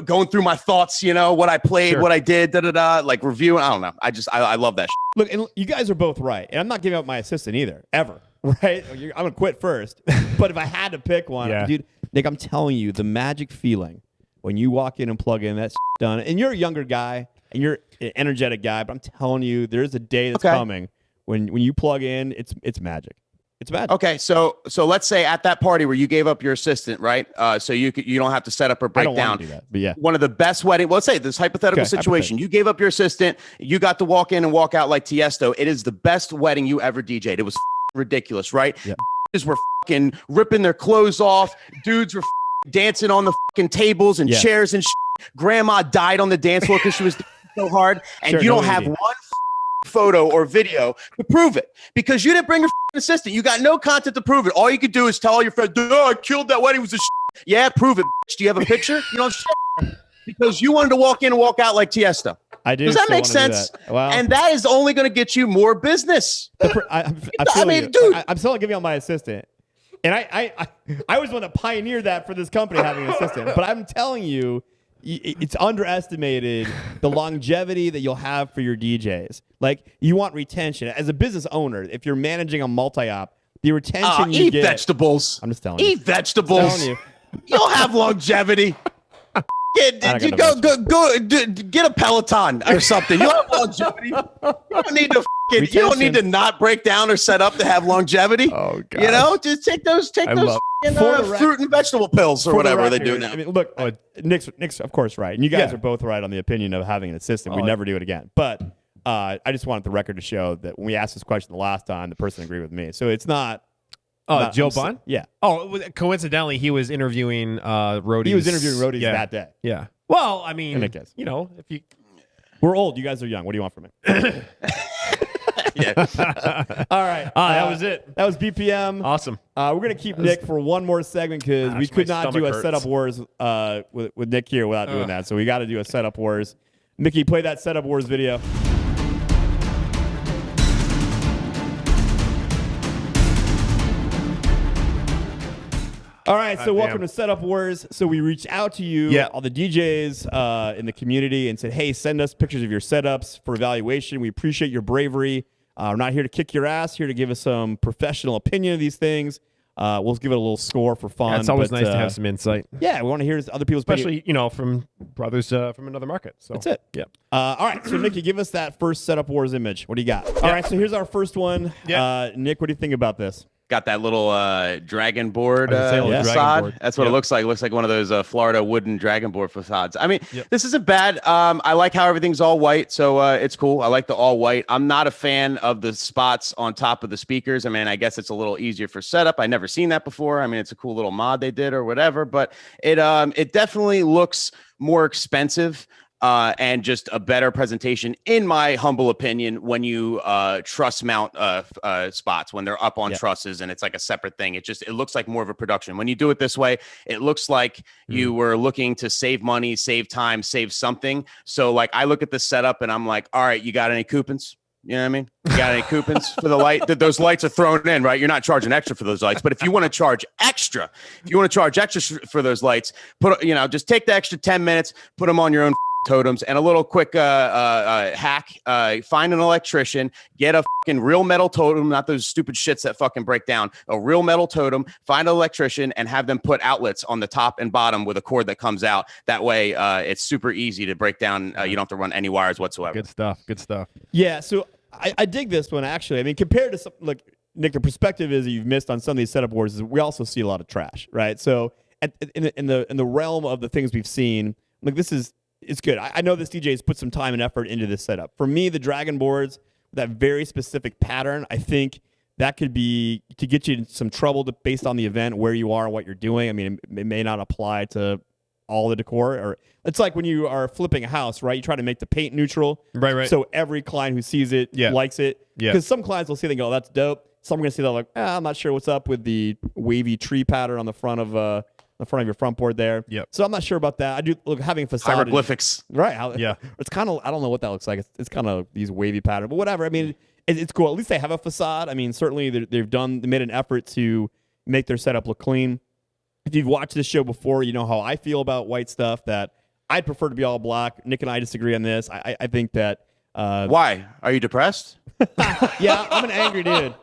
Speaker 2: going through my thoughts, what I played, what I did, like reviewing. I don't know. I love that.
Speaker 3: Look, and you guys are both right. And I'm not giving up my assistant either, ever. Right? I'm going to quit first. But if I had to pick one, dude, Nick, I'm telling you, the magic feeling when you walk in and plug in, that's done. And you're a younger guy and you're an energetic guy, but I'm telling you, there's a day that's coming when you plug in, it's magic. It's bad. Okay,
Speaker 2: so let's say at that party where you gave up your assistant, right? So you don't have to set up or break down.
Speaker 3: I don't want to do that, but yeah.
Speaker 2: One of the best wedding. Well, let's say this hypothetical situation. You gave up your assistant. You got to walk in and walk out like Tiesto. It is the best wedding you ever DJ'd. It was ridiculous, right?
Speaker 3: Yep.
Speaker 2: Were fucking ripping their clothes off. Dudes were dancing on the fucking tables and chairs and Grandma died on the dance floor because she was so hard. And you don't have one photo or video to prove it because you didn't bring your assistant. You got no content to prove it. All you could do is tell all your friends, I killed that wedding. It was a Yeah, prove it. Bitch. Do you have a picture? You know, because you wanted to walk in and walk out like Tiesto.
Speaker 3: I do.
Speaker 2: Does that
Speaker 3: still
Speaker 2: make
Speaker 3: wanna do
Speaker 2: sense?
Speaker 3: that. Well,
Speaker 2: And that is only going to get you more business.
Speaker 3: I
Speaker 2: mean,
Speaker 3: you.
Speaker 2: dude.
Speaker 3: I'm still giving you my assistant. And I was one that pioneered that for this company, having an assistant. But I'm telling you, it's underestimated the longevity that you'll have for your DJs. Like, you want retention. As a business owner, if you're managing a multi-op, the retention you
Speaker 2: eat
Speaker 3: get.
Speaker 2: vegetables.
Speaker 3: I'm just telling you.
Speaker 2: Eat vegetables.
Speaker 3: I'm telling you.
Speaker 2: You'll have longevity. Get a Peloton or something. You'll have longevity. You don't need to not break down or set up to have longevity.
Speaker 3: Oh, God.
Speaker 2: You know, just take those fruit and vegetable pills or whatever they do now.
Speaker 3: I mean, look, Nick's of course right, and you guys are both right on the opinion of having an assistant. We never do it again. But I just wanted the record to show that when we asked this question the last time, the person agreed with me. So it's not.
Speaker 6: Joe Bond?
Speaker 3: Yeah.
Speaker 6: Oh, coincidentally, he was interviewing roadies.
Speaker 3: He was interviewing roadies that day.
Speaker 6: Yeah. Well, I mean,
Speaker 3: you know, we're old, you guys are young. What do you want from me?
Speaker 2: Yeah.
Speaker 3: All right.
Speaker 6: That was it.
Speaker 3: That was BPM.
Speaker 6: Awesome.
Speaker 3: We're gonna keep Nick for one more segment because we could not do a
Speaker 6: hurts.
Speaker 3: setup wars with Nick here without doing that. So we got to do a setup wars. Mickey, play that setup wars video. All right, so welcome to Setup Wars. So we reached out to you, all the DJs in the community, and said, hey, send us pictures of your setups for evaluation. We appreciate your bravery. We're not here to kick your ass, here to give us some professional opinion of these things. We'll give it a little score for fun.
Speaker 6: It's always nice to have some insight.
Speaker 3: Yeah, we want to hear other people's
Speaker 6: Especially, from brothers from another market. So
Speaker 3: that's it.
Speaker 6: Yeah.
Speaker 3: All right, so Nicky, give us that first Setup Wars image. What do you got? All right, so here's our first one. Nick, what do you think about this?
Speaker 2: Got that little dragon board
Speaker 6: dragon
Speaker 2: facade.
Speaker 6: board.
Speaker 2: That's what it looks like. It looks like one of those Florida wooden dragon board facades. I mean, this isn't bad. I like how everything's all white, so it's cool. I like the all white. I'm not a fan of the spots on top of the speakers. I mean, I guess it's a little easier for setup. I never seen that before. I mean, it's a cool little mod they did or whatever, but it definitely looks more expensive. And just a better presentation, in my humble opinion, when you truss mount spots, when they're up on trusses and it's like a separate thing. It looks like more of a production. When you do it this way, it looks like you were looking to save money, save time, save something. So like I look at the setup and I'm like, all right, you got any coupons? You know what I mean? You got any coupons for the light? Those lights are thrown in, right? You're not charging extra for those lights. But if you want to charge extra, for those lights, just take the extra 10 minutes, put them on your own totems. And a little quick hack, find an electrician, get a fucking real metal totem, not those stupid shits that fucking break down, a real metal totem, find an electrician and have them put outlets on the top and bottom with a cord that comes out. That way it's super easy to break down. You don't have to run any wires whatsoever.
Speaker 6: Good stuff.
Speaker 3: Yeah, so I dig this one, actually. I mean, compared to something like, Nick, the perspective is that you've missed on some of these setup wars is we also see a lot of trash, right? So in the realm of the things we've seen, like it's good. I know this DJ has put some time and effort into this setup. For me, the dragon boards, that very specific pattern, I think that could be to get you in some trouble based on the event, where you are and what you're doing. I mean, it may not apply to all the decor. Or it's like when you are flipping a house, right? You try to make the paint neutral.
Speaker 6: Right.
Speaker 3: So every client who sees it likes it.
Speaker 6: Yeah.
Speaker 3: Because some clients will see it and go, oh, that's dope. Some are going to see that like, I'm not sure what's up with the wavy tree pattern on the front of your front board there.
Speaker 6: Yep.
Speaker 3: So I'm not sure about that. I do look having a facade.
Speaker 2: Hieroglyphics.
Speaker 3: Right. It's kind of, I don't know what that looks like. It's kind of these wavy pattern, but whatever. I mean, it's cool. At least they have a facade. I mean, certainly they made an effort to make their setup look clean. If you've watched this show before, you know how I feel about white stuff, that I'd prefer to be all black. Nick and I disagree on this. I think that.
Speaker 2: Why? Are you depressed?
Speaker 3: Yeah, I'm an angry dude.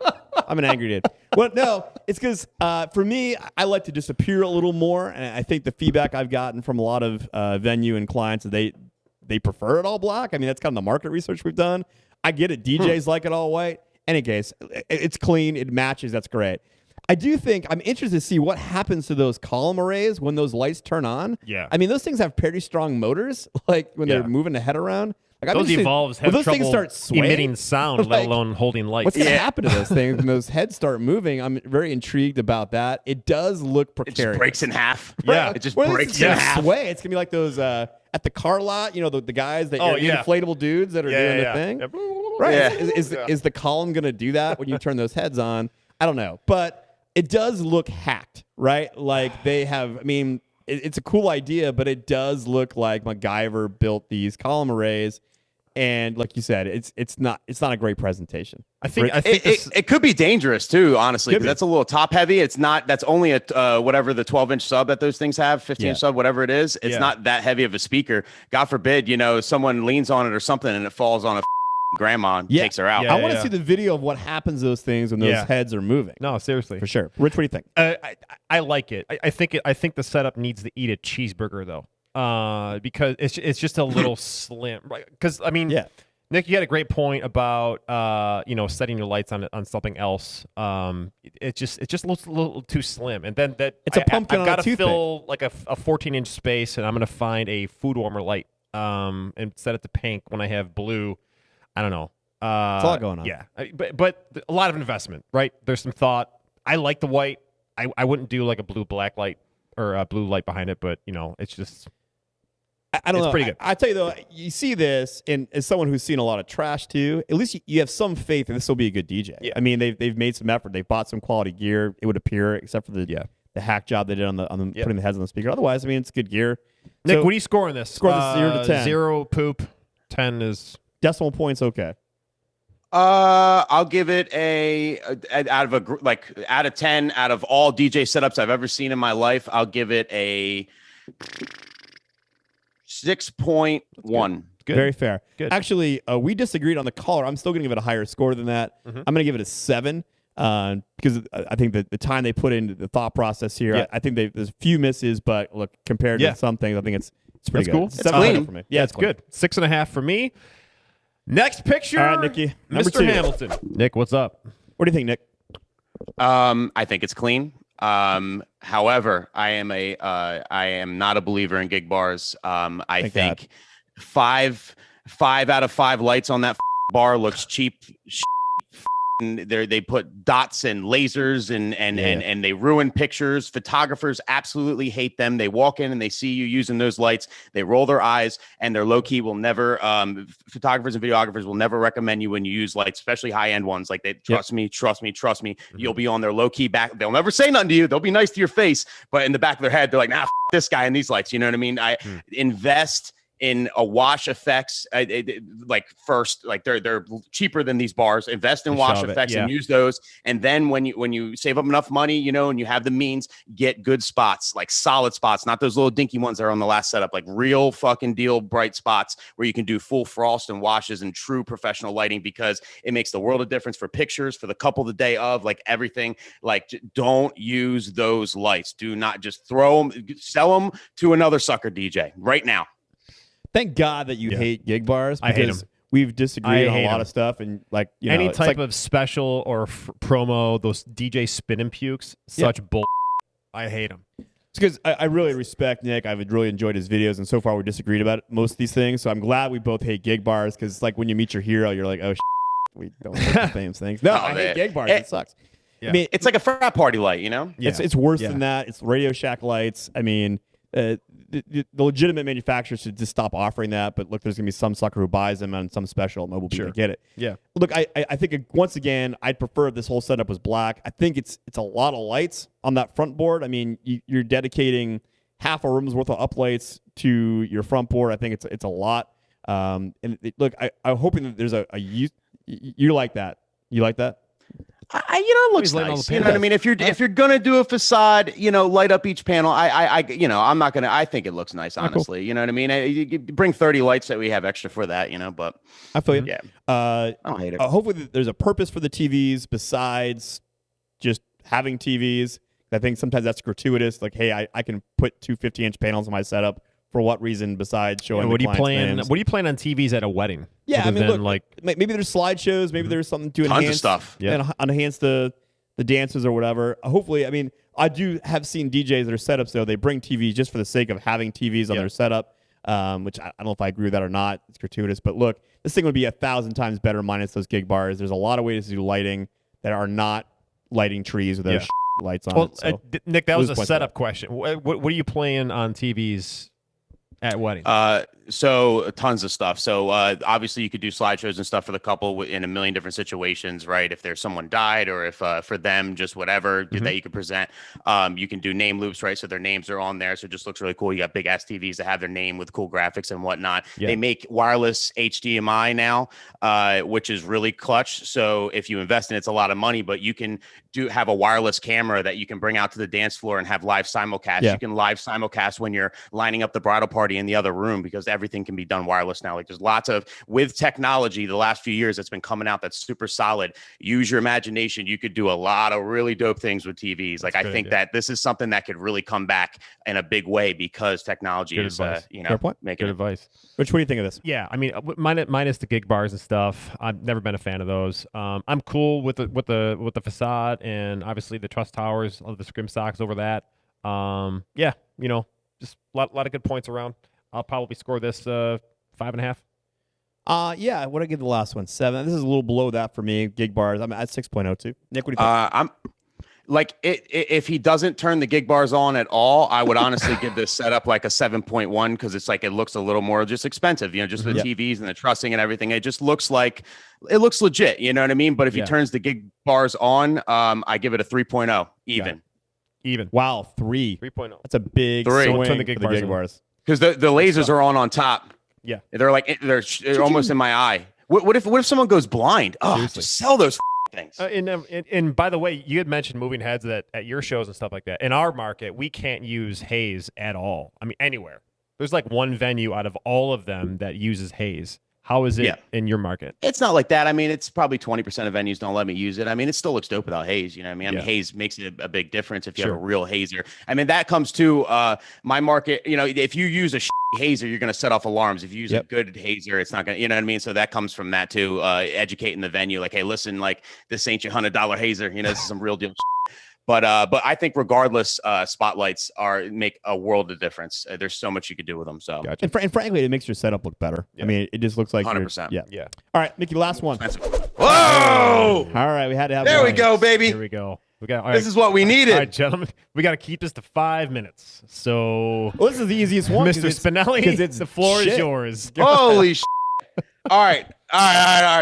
Speaker 3: Well, no, it's because for me, I like to disappear a little more, and I think the feedback I've gotten from a lot of venue and clients is they prefer it all black. I mean, that's kind of the market research we've done. I get it. DJs like it all white. Any case, it's clean. It matches. That's great. I do think I'm interested to see what happens to those column arrays when those lights turn on.
Speaker 6: Yeah.
Speaker 3: I mean, those things have pretty strong motors, like when they're moving the head around. Like,
Speaker 6: those evolves have
Speaker 3: those
Speaker 6: trouble
Speaker 3: things start swaying,
Speaker 6: emitting sound, let alone holding light.
Speaker 3: What's going to happen to those things when those heads start moving? I'm very intrigued about that. It does look precarious.
Speaker 2: It just breaks in half.
Speaker 3: Yeah.
Speaker 2: It just
Speaker 3: Well,
Speaker 2: breaks in half.
Speaker 3: Sway. It's going to be like those at the car lot, the guys that are inflatable dudes that are doing the thing.
Speaker 6: Yeah.
Speaker 3: Right.
Speaker 2: Yeah.
Speaker 3: Is the column going to do that when you turn those heads on? I don't know. But It does look hacked, right? Like they have. I mean, it's a cool idea, but it does look like MacGyver built these column arrays. And like you said, it's not a great presentation.
Speaker 6: I think
Speaker 2: it could be dangerous too, honestly,
Speaker 3: Could
Speaker 2: because
Speaker 3: be.
Speaker 2: that's a little top heavy. It's not. That's only a whatever the 12-inch sub that those things have, 15-inch sub, whatever it is. It's not that heavy of a speaker. God forbid, someone leans on it or something and it falls on a grandma and takes her out.
Speaker 3: I want to see the video of what happens to those things when those heads are moving.
Speaker 6: No, seriously,
Speaker 3: for sure. Rich, what do you think?
Speaker 6: I like it. I think the setup needs to eat a cheeseburger though. Because it's just a little slim, right? Because I mean, Nick, you had a great point about setting your lights on something else. It just looks a little too slim, and then
Speaker 3: it's a pumpkin.
Speaker 6: I've got
Speaker 3: to
Speaker 6: fill like a 14-inch space, and I'm gonna find a food warmer light, and set it to pink when I have blue. I don't know.
Speaker 3: It's a lot going on.
Speaker 6: Yeah, but a lot of investment, right? There's some thought. I like the white. I wouldn't do like a blue black light or a blue light behind it, but it's just.
Speaker 3: I don't know.
Speaker 6: It's pretty good.
Speaker 3: I tell you though, you see this, and as someone who's seen a lot of trash too, at least you have some faith that this will be a good DJ.
Speaker 6: Yeah.
Speaker 3: I mean, they've made some effort. They've bought some quality gear. It would appear, except for the hack job they did on the putting the heads on the speaker. Otherwise, I mean, it's good gear.
Speaker 6: Nick,
Speaker 3: So,
Speaker 6: what are you scoring this?
Speaker 3: Score this 0 to 10.
Speaker 6: 0 poop. 10 is
Speaker 3: decimal points. Okay.
Speaker 2: I'll give it out of 10 out of all DJ setups I've ever seen in my life. I'll give it a 6.1.
Speaker 6: Good.
Speaker 3: Very fair.
Speaker 6: Good.
Speaker 3: Actually, we disagreed on the color. I'm still going to give it a higher score than that. I'm going to give it a 7 because I think that the time they put into the thought process here, I think there's a few misses, but look, compared to some things, I think it's pretty
Speaker 6: That's
Speaker 3: good.
Speaker 6: cool.
Speaker 3: It's
Speaker 6: It's
Speaker 3: 7
Speaker 2: clean.
Speaker 3: for me.
Speaker 6: Yeah, it's
Speaker 3: clean.
Speaker 6: good. 6.5 for me. Next picture.
Speaker 3: All right, Nikki. Number
Speaker 6: Mr.
Speaker 3: 2.
Speaker 6: Hamilton. Nick, what's up?
Speaker 3: What do you think, Nick?
Speaker 2: I think it's clean. However, I am not a believer in gig bars. I think 5 out of 5 lights on that bar looks cheap. They put dots and lasers and they ruin pictures. Photographers absolutely hate them. They walk in and they see you using those lights. They roll their eyes, and they're low key will never. Photographers and videographers will never recommend you when you use lights, especially high end ones. Like they trust me. Mm-hmm. You'll be on their low key back. They'll never say nothing to you. They'll be nice to your face, but in the back of their head, they're like, nah, this guy and these lights. You know what I mean? Invest in a wash effects, they're cheaper than these bars. Invest in wash effects and use those. And then when you save up enough money, and you have the means, get good spots, like solid spots, not those little dinky ones that are on the last setup, like real fucking deal bright spots where you can do full frost and washes and true professional lighting, because it makes the world of difference for pictures, for the couple the day of, like everything. Like, don't use those lights. Do not just throw them, sell them to another sucker DJ right now.
Speaker 3: Thank God that you hate gig bars, because
Speaker 6: I hate 'em.
Speaker 3: we've disagreed on a lot
Speaker 6: them.
Speaker 3: of stuff, and
Speaker 6: any
Speaker 3: it's
Speaker 6: type
Speaker 3: like,
Speaker 6: of special or promo, those DJ spin and pukes, such bull. I hate them.
Speaker 3: It's because I really respect Nick. I've really enjoyed his videos, and so far we disagreed about most of these things. So I'm glad we both hate gig bars, because it's like when you meet your hero, you're like, oh, we don't hate the same things. No, I hate gig bars. It sucks.
Speaker 6: Yeah.
Speaker 3: I mean,
Speaker 2: It's like a frat party light,
Speaker 3: it's worse than that. It's Radio Shack lights. I mean, the legitimate manufacturers should just stop offering that. But look, there's gonna be some sucker who buys them on some special, and we'll be able to get it.
Speaker 6: Yeah.
Speaker 3: Look, I think once again, I'd prefer if this whole setup was black. I think it's a lot of lights on that front board. I mean, you're dedicating half a room's worth of uplights to your front board. I think it's a lot. Look, I'm hoping that there's a you like that. You like that?
Speaker 2: It looks nice. You know what I mean? If you're gonna do a facade, light up each panel. I'm not gonna. I think it looks nice, honestly. Cool. You know what I mean? You bring 30 lights that we have extra for that. But
Speaker 3: I feel you.
Speaker 2: Yeah.
Speaker 3: I
Speaker 2: don't hate it.
Speaker 3: Hopefully, there's a purpose for the TVs besides just having TVs. I think sometimes that's gratuitous. Like, hey, I can put 2 50-inch panels in my setup. For what reason besides showing?
Speaker 6: What do you
Speaker 3: plan?
Speaker 6: What do you plan on TVs at a wedding?
Speaker 3: Yeah, I mean, look,
Speaker 6: like
Speaker 3: maybe there's slideshows. Maybe there's something to
Speaker 2: tons
Speaker 3: enhance
Speaker 2: of stuff.
Speaker 3: and enhance the dances or whatever. Hopefully, I mean, I do have seen DJs that are setups though. They bring TVs just for the sake of having TVs on their setup, which I don't know if I agree with that or not. It's gratuitous, but look, this thing would be 1,000 times better minus those gig bars. There's a lot of ways to do lighting that are not lighting trees with those lights on.
Speaker 6: Well,
Speaker 3: it, so
Speaker 6: Nick, that was a setup question. What are you playing on TVs at weddings?
Speaker 2: So tons of stuff. So obviously you could do slideshows and stuff for the couple in a million different situations, right? If there's someone died or if for them, just whatever that you could present. You can do name loops, right? So their names are on there. So it just looks really cool. You got big ass TVs that have their name with cool graphics and whatnot.
Speaker 6: Yeah.
Speaker 2: They make wireless HDMI now, which is really clutch. So if you invest in it, it's a lot of money, but you can have a wireless camera that you can bring out to the dance floor and have live simulcast.
Speaker 3: Yeah.
Speaker 2: You can live simulcast when you're lining up the bridal party in the other room because everything can be done wireless now. Like there's lots of, with technology, the last few years that's been coming out that's super solid. Use your imagination. You could do a lot of really dope things with TVs. Like I think that this is something that could really come back in a big way because technology is, making
Speaker 6: Good advice.
Speaker 3: Which, what do you think of this?
Speaker 6: Yeah, I mean, minus the gig bars and stuff. I've never been a fan of those. I'm cool with the facade and obviously the truss towers, all the scrim socks over that. Yeah, just a lot of good points around. I'll probably score this 5.5.
Speaker 3: Yeah, what did I give the last one? 7. This is a little below that for me. Gig bars, I'm at 6.02. Nick, what do you think?
Speaker 2: I'm like if he doesn't turn the gig bars on at all, I would honestly give this setup like a 7.1 because it's like it looks a little more just expensive, just the TVs and the trussing and everything. It just looks like it looks legit, you know what I mean? But if he turns the gig bars on, I give it a 3.0 even.
Speaker 6: Even.
Speaker 3: Wow, 3.
Speaker 6: 3.0.
Speaker 3: That's a big
Speaker 2: 3.
Speaker 3: swing
Speaker 6: Turn the
Speaker 3: for
Speaker 6: gig
Speaker 3: the
Speaker 6: bars
Speaker 3: gig
Speaker 6: on.
Speaker 3: bars.
Speaker 2: Because the lasers are on top.
Speaker 6: Yeah,
Speaker 2: they're like they're almost in my eye. What if someone goes blind? Oh,
Speaker 6: Seriously.
Speaker 2: just sell those things.
Speaker 6: And by the way, you had mentioned moving heads that at your shows and stuff like that. In our market, we can't use haze at all. I mean, anywhere. There's like one venue out of all of them that uses haze. How is it in your market?
Speaker 2: It's not like that. I mean, it's probably 20% of venues don't let me use it. I mean, it still looks dope without haze. You know what I mean? I mean, haze makes it a big difference if you have a real hazer. I mean, that comes to my market. If you use a hazer, you're going to set off alarms. If you use a good hazer, it's not going to, you know what I mean? So that comes from that too, educating the venue. Like, hey, listen, like this ain't your $100 hazer. This is some real deal. But I think regardless, spotlights make a world of difference. There's so much you could do with them. So,
Speaker 3: and frankly, it makes your setup look better. I mean, it just looks like
Speaker 2: 100%.
Speaker 3: Yeah. All right, Mickey, last one.
Speaker 2: Whoa!
Speaker 3: All right, we had to have.
Speaker 2: There we go, baby.
Speaker 6: Here we go.
Speaker 2: This is what we needed.
Speaker 6: All right, gentlemen, we got to keep this to 5 minutes. So,
Speaker 3: this is the easiest one,
Speaker 6: Mr. Spinelli,
Speaker 3: because
Speaker 6: the floor is yours.
Speaker 2: Holy shit. All right.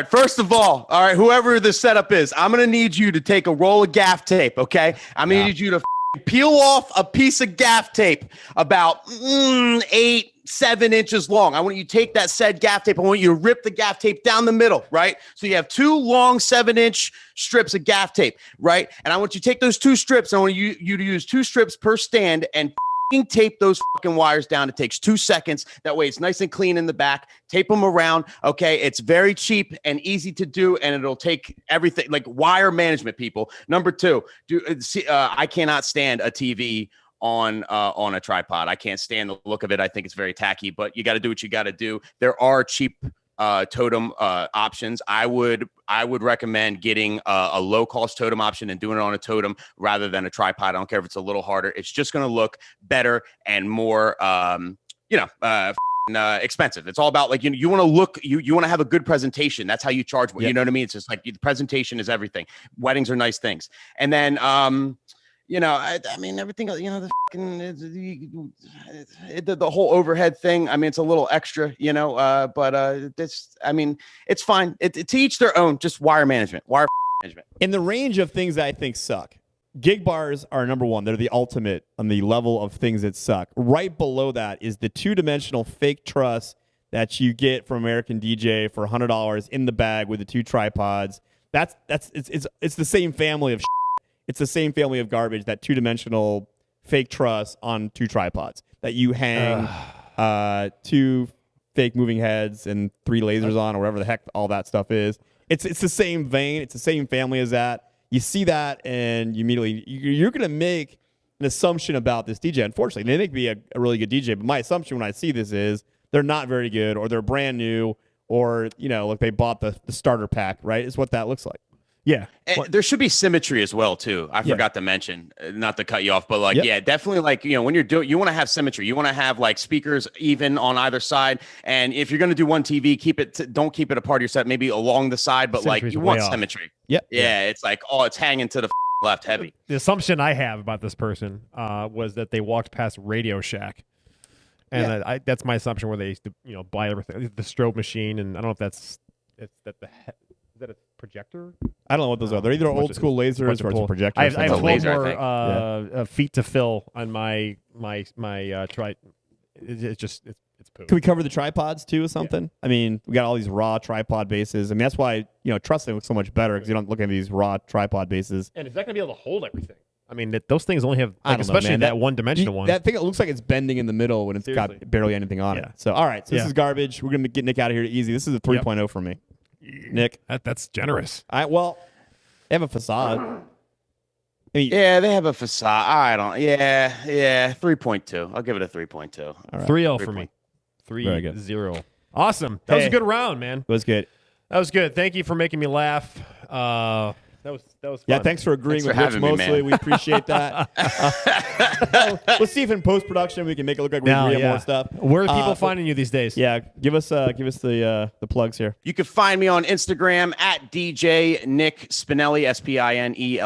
Speaker 2: First of all, whoever the setup is, I'm going to need you to take a roll of gaff tape, okay? I'm going to need you to peel off a piece of gaff tape about 8-7 inches long. I want you to take that said gaff tape. I want you to rip the gaff tape down the middle, right? So you have 2 long 7-inch strips of gaff tape, right? And I want you to take those 2 strips. And I want you to use 2 strips per stand and tape those fucking wires down. It takes 2 seconds. That way it's nice and clean in the back. Tape them around. Okay. It's very cheap and easy to do. And it'll take everything like wire management, people. Number 2, I cannot stand a TV on a tripod. I can't stand the look of it. I think it's very tacky, but you got to do what you got to do. There are cheap totem options. I would recommend getting a low cost totem option and doing it on a totem rather than a tripod. I don't care if it's a little harder. It's just going to look better and more, expensive. It's all about like, you want to look, you want to have a good presentation. That's how you charge. You know what I mean? It's just like the presentation is everything. Weddings are nice things. And then, I mean, everything, the fucking, the whole overhead thing. I mean, it's a little extra, but this, I mean, it's fine. To each their own, just wire management.
Speaker 3: In the range of things that I think suck, gig bars are number 1. They're the ultimate on the level of things that suck. Right below that is the 2-dimensional fake truss that you get from American DJ for $100 in the bag with the 2 tripods. It's the same family of shit. It's the same family of garbage, that 2-dimensional fake truss on 2 tripods that you hang 2 fake moving heads and 3 lasers on, or whatever the heck all that stuff is. It's the same vein. It's the same family as that. You see that, and you immediately you're going to make an assumption about this DJ. Unfortunately, they make me a really good DJ, but my assumption when I see this is they're not very good, or they're brand new, or like they bought the starter pack. Right? Is what that looks like.
Speaker 6: Yeah.
Speaker 2: There should be symmetry as well, too. I forgot to mention, not to cut you off, but definitely like, when you're doing, you want to have symmetry. You want to have like speakers even on either side. And if you're going to do one TV, don't keep it a part of your set, maybe along the side, but like you want symmetry.
Speaker 3: Yep.
Speaker 2: Yeah. It's like, it's hanging to the left heavy.
Speaker 6: The assumption I have about this person was that they walked past Radio Shack And that's my assumption where they used to, buy everything, the strobe machine, and I don't know if is that a projector?
Speaker 3: I don't know what those are. They're either old school lasers or it's a projector.
Speaker 6: I have 12
Speaker 2: laser,
Speaker 6: feet to fill on my tri. It's poop.
Speaker 3: Can we cover the tripods too or something? I mean, we got all these raw tripod bases. I mean, that's why, Trusting looks so much better because you don't look at these raw tripod bases.
Speaker 6: And is that going to be able to hold everything? I mean, those things only have,
Speaker 3: I don't know,
Speaker 6: especially
Speaker 3: man.
Speaker 6: that one-dimensional one.
Speaker 3: That thing, it looks like it's bending in the middle when it's
Speaker 6: Seriously.
Speaker 3: got barely anything on it. So, all right. So this is garbage. We're going to get Nick out of here easy. This is a 3.0 for me. Nick.
Speaker 6: That's generous.
Speaker 3: They have a facade. I mean,
Speaker 2: Yeah, they have a facade. I don't. Yeah, 3.2. I'll give it a 3.2.
Speaker 3: all right.
Speaker 6: 3-0 for me.
Speaker 3: Very good.
Speaker 6: 3-0. Awesome. That was a good round, man.
Speaker 3: It was good.
Speaker 6: That was good. Thank you for making me laugh. That was fun.
Speaker 3: Yeah, thanks for agreeing
Speaker 2: Thanks
Speaker 3: with
Speaker 2: for
Speaker 3: Rich
Speaker 2: having me,
Speaker 3: mostly.
Speaker 2: man.
Speaker 3: We appreciate that. We'll see if in post-production we can make it look like we agree on more stuff.
Speaker 6: Where are people finding you these days?
Speaker 3: Yeah, give us the plugs here.
Speaker 2: You can find me on Instagram at DJ Nick Spinelli, SPINELLI,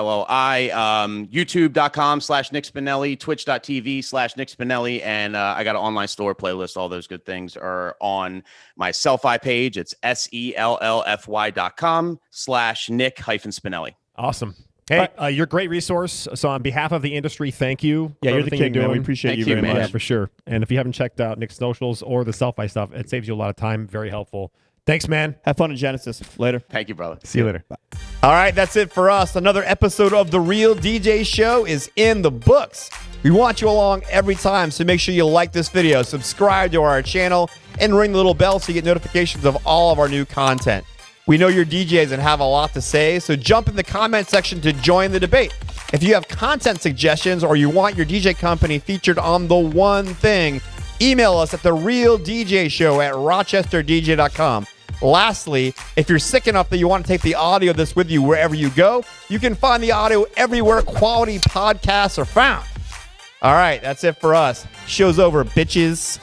Speaker 2: YouTube.com/Nick Spinelli, Twitch.tv/Nick Spinelli, and I got an online store playlist. All those good things are on my Selfie page. It's SELLFY.com/Nick-Spinelli.
Speaker 6: Awesome. Hey, you're a great resource. So on behalf of the industry, thank you.
Speaker 3: Yeah,
Speaker 6: for
Speaker 3: you're the
Speaker 6: everything
Speaker 3: king,
Speaker 6: you're
Speaker 3: man. We
Speaker 6: doing.
Speaker 3: appreciate
Speaker 2: Thank
Speaker 3: you
Speaker 2: you,
Speaker 3: very
Speaker 2: man.
Speaker 3: much.
Speaker 6: Yeah, for sure. And if you haven't checked out Nick's socials or the Selfie stuff, it saves you a lot of time. Very helpful. Thanks, man.
Speaker 3: Have fun in Genesis. Later.
Speaker 2: Thank you, brother.
Speaker 6: See you later.
Speaker 3: Bye. All right, that's it for us. Another episode of The Real DJ Show is in the books. We want you along every time, so make sure you like this video, subscribe to our channel, and ring the little bell so you get notifications of all of our new content. We know you're DJs and have a lot to say, so jump in the comment section to join the debate. If you have content suggestions or you want your DJ company featured on The One Thing, email us at TheRealDJShow@rochesterdj.com. Lastly, if you're sick enough that you want to take the audio of this with you wherever you go, you can find the audio everywhere quality podcasts are found. All right, that's it for us. Show's over, bitches.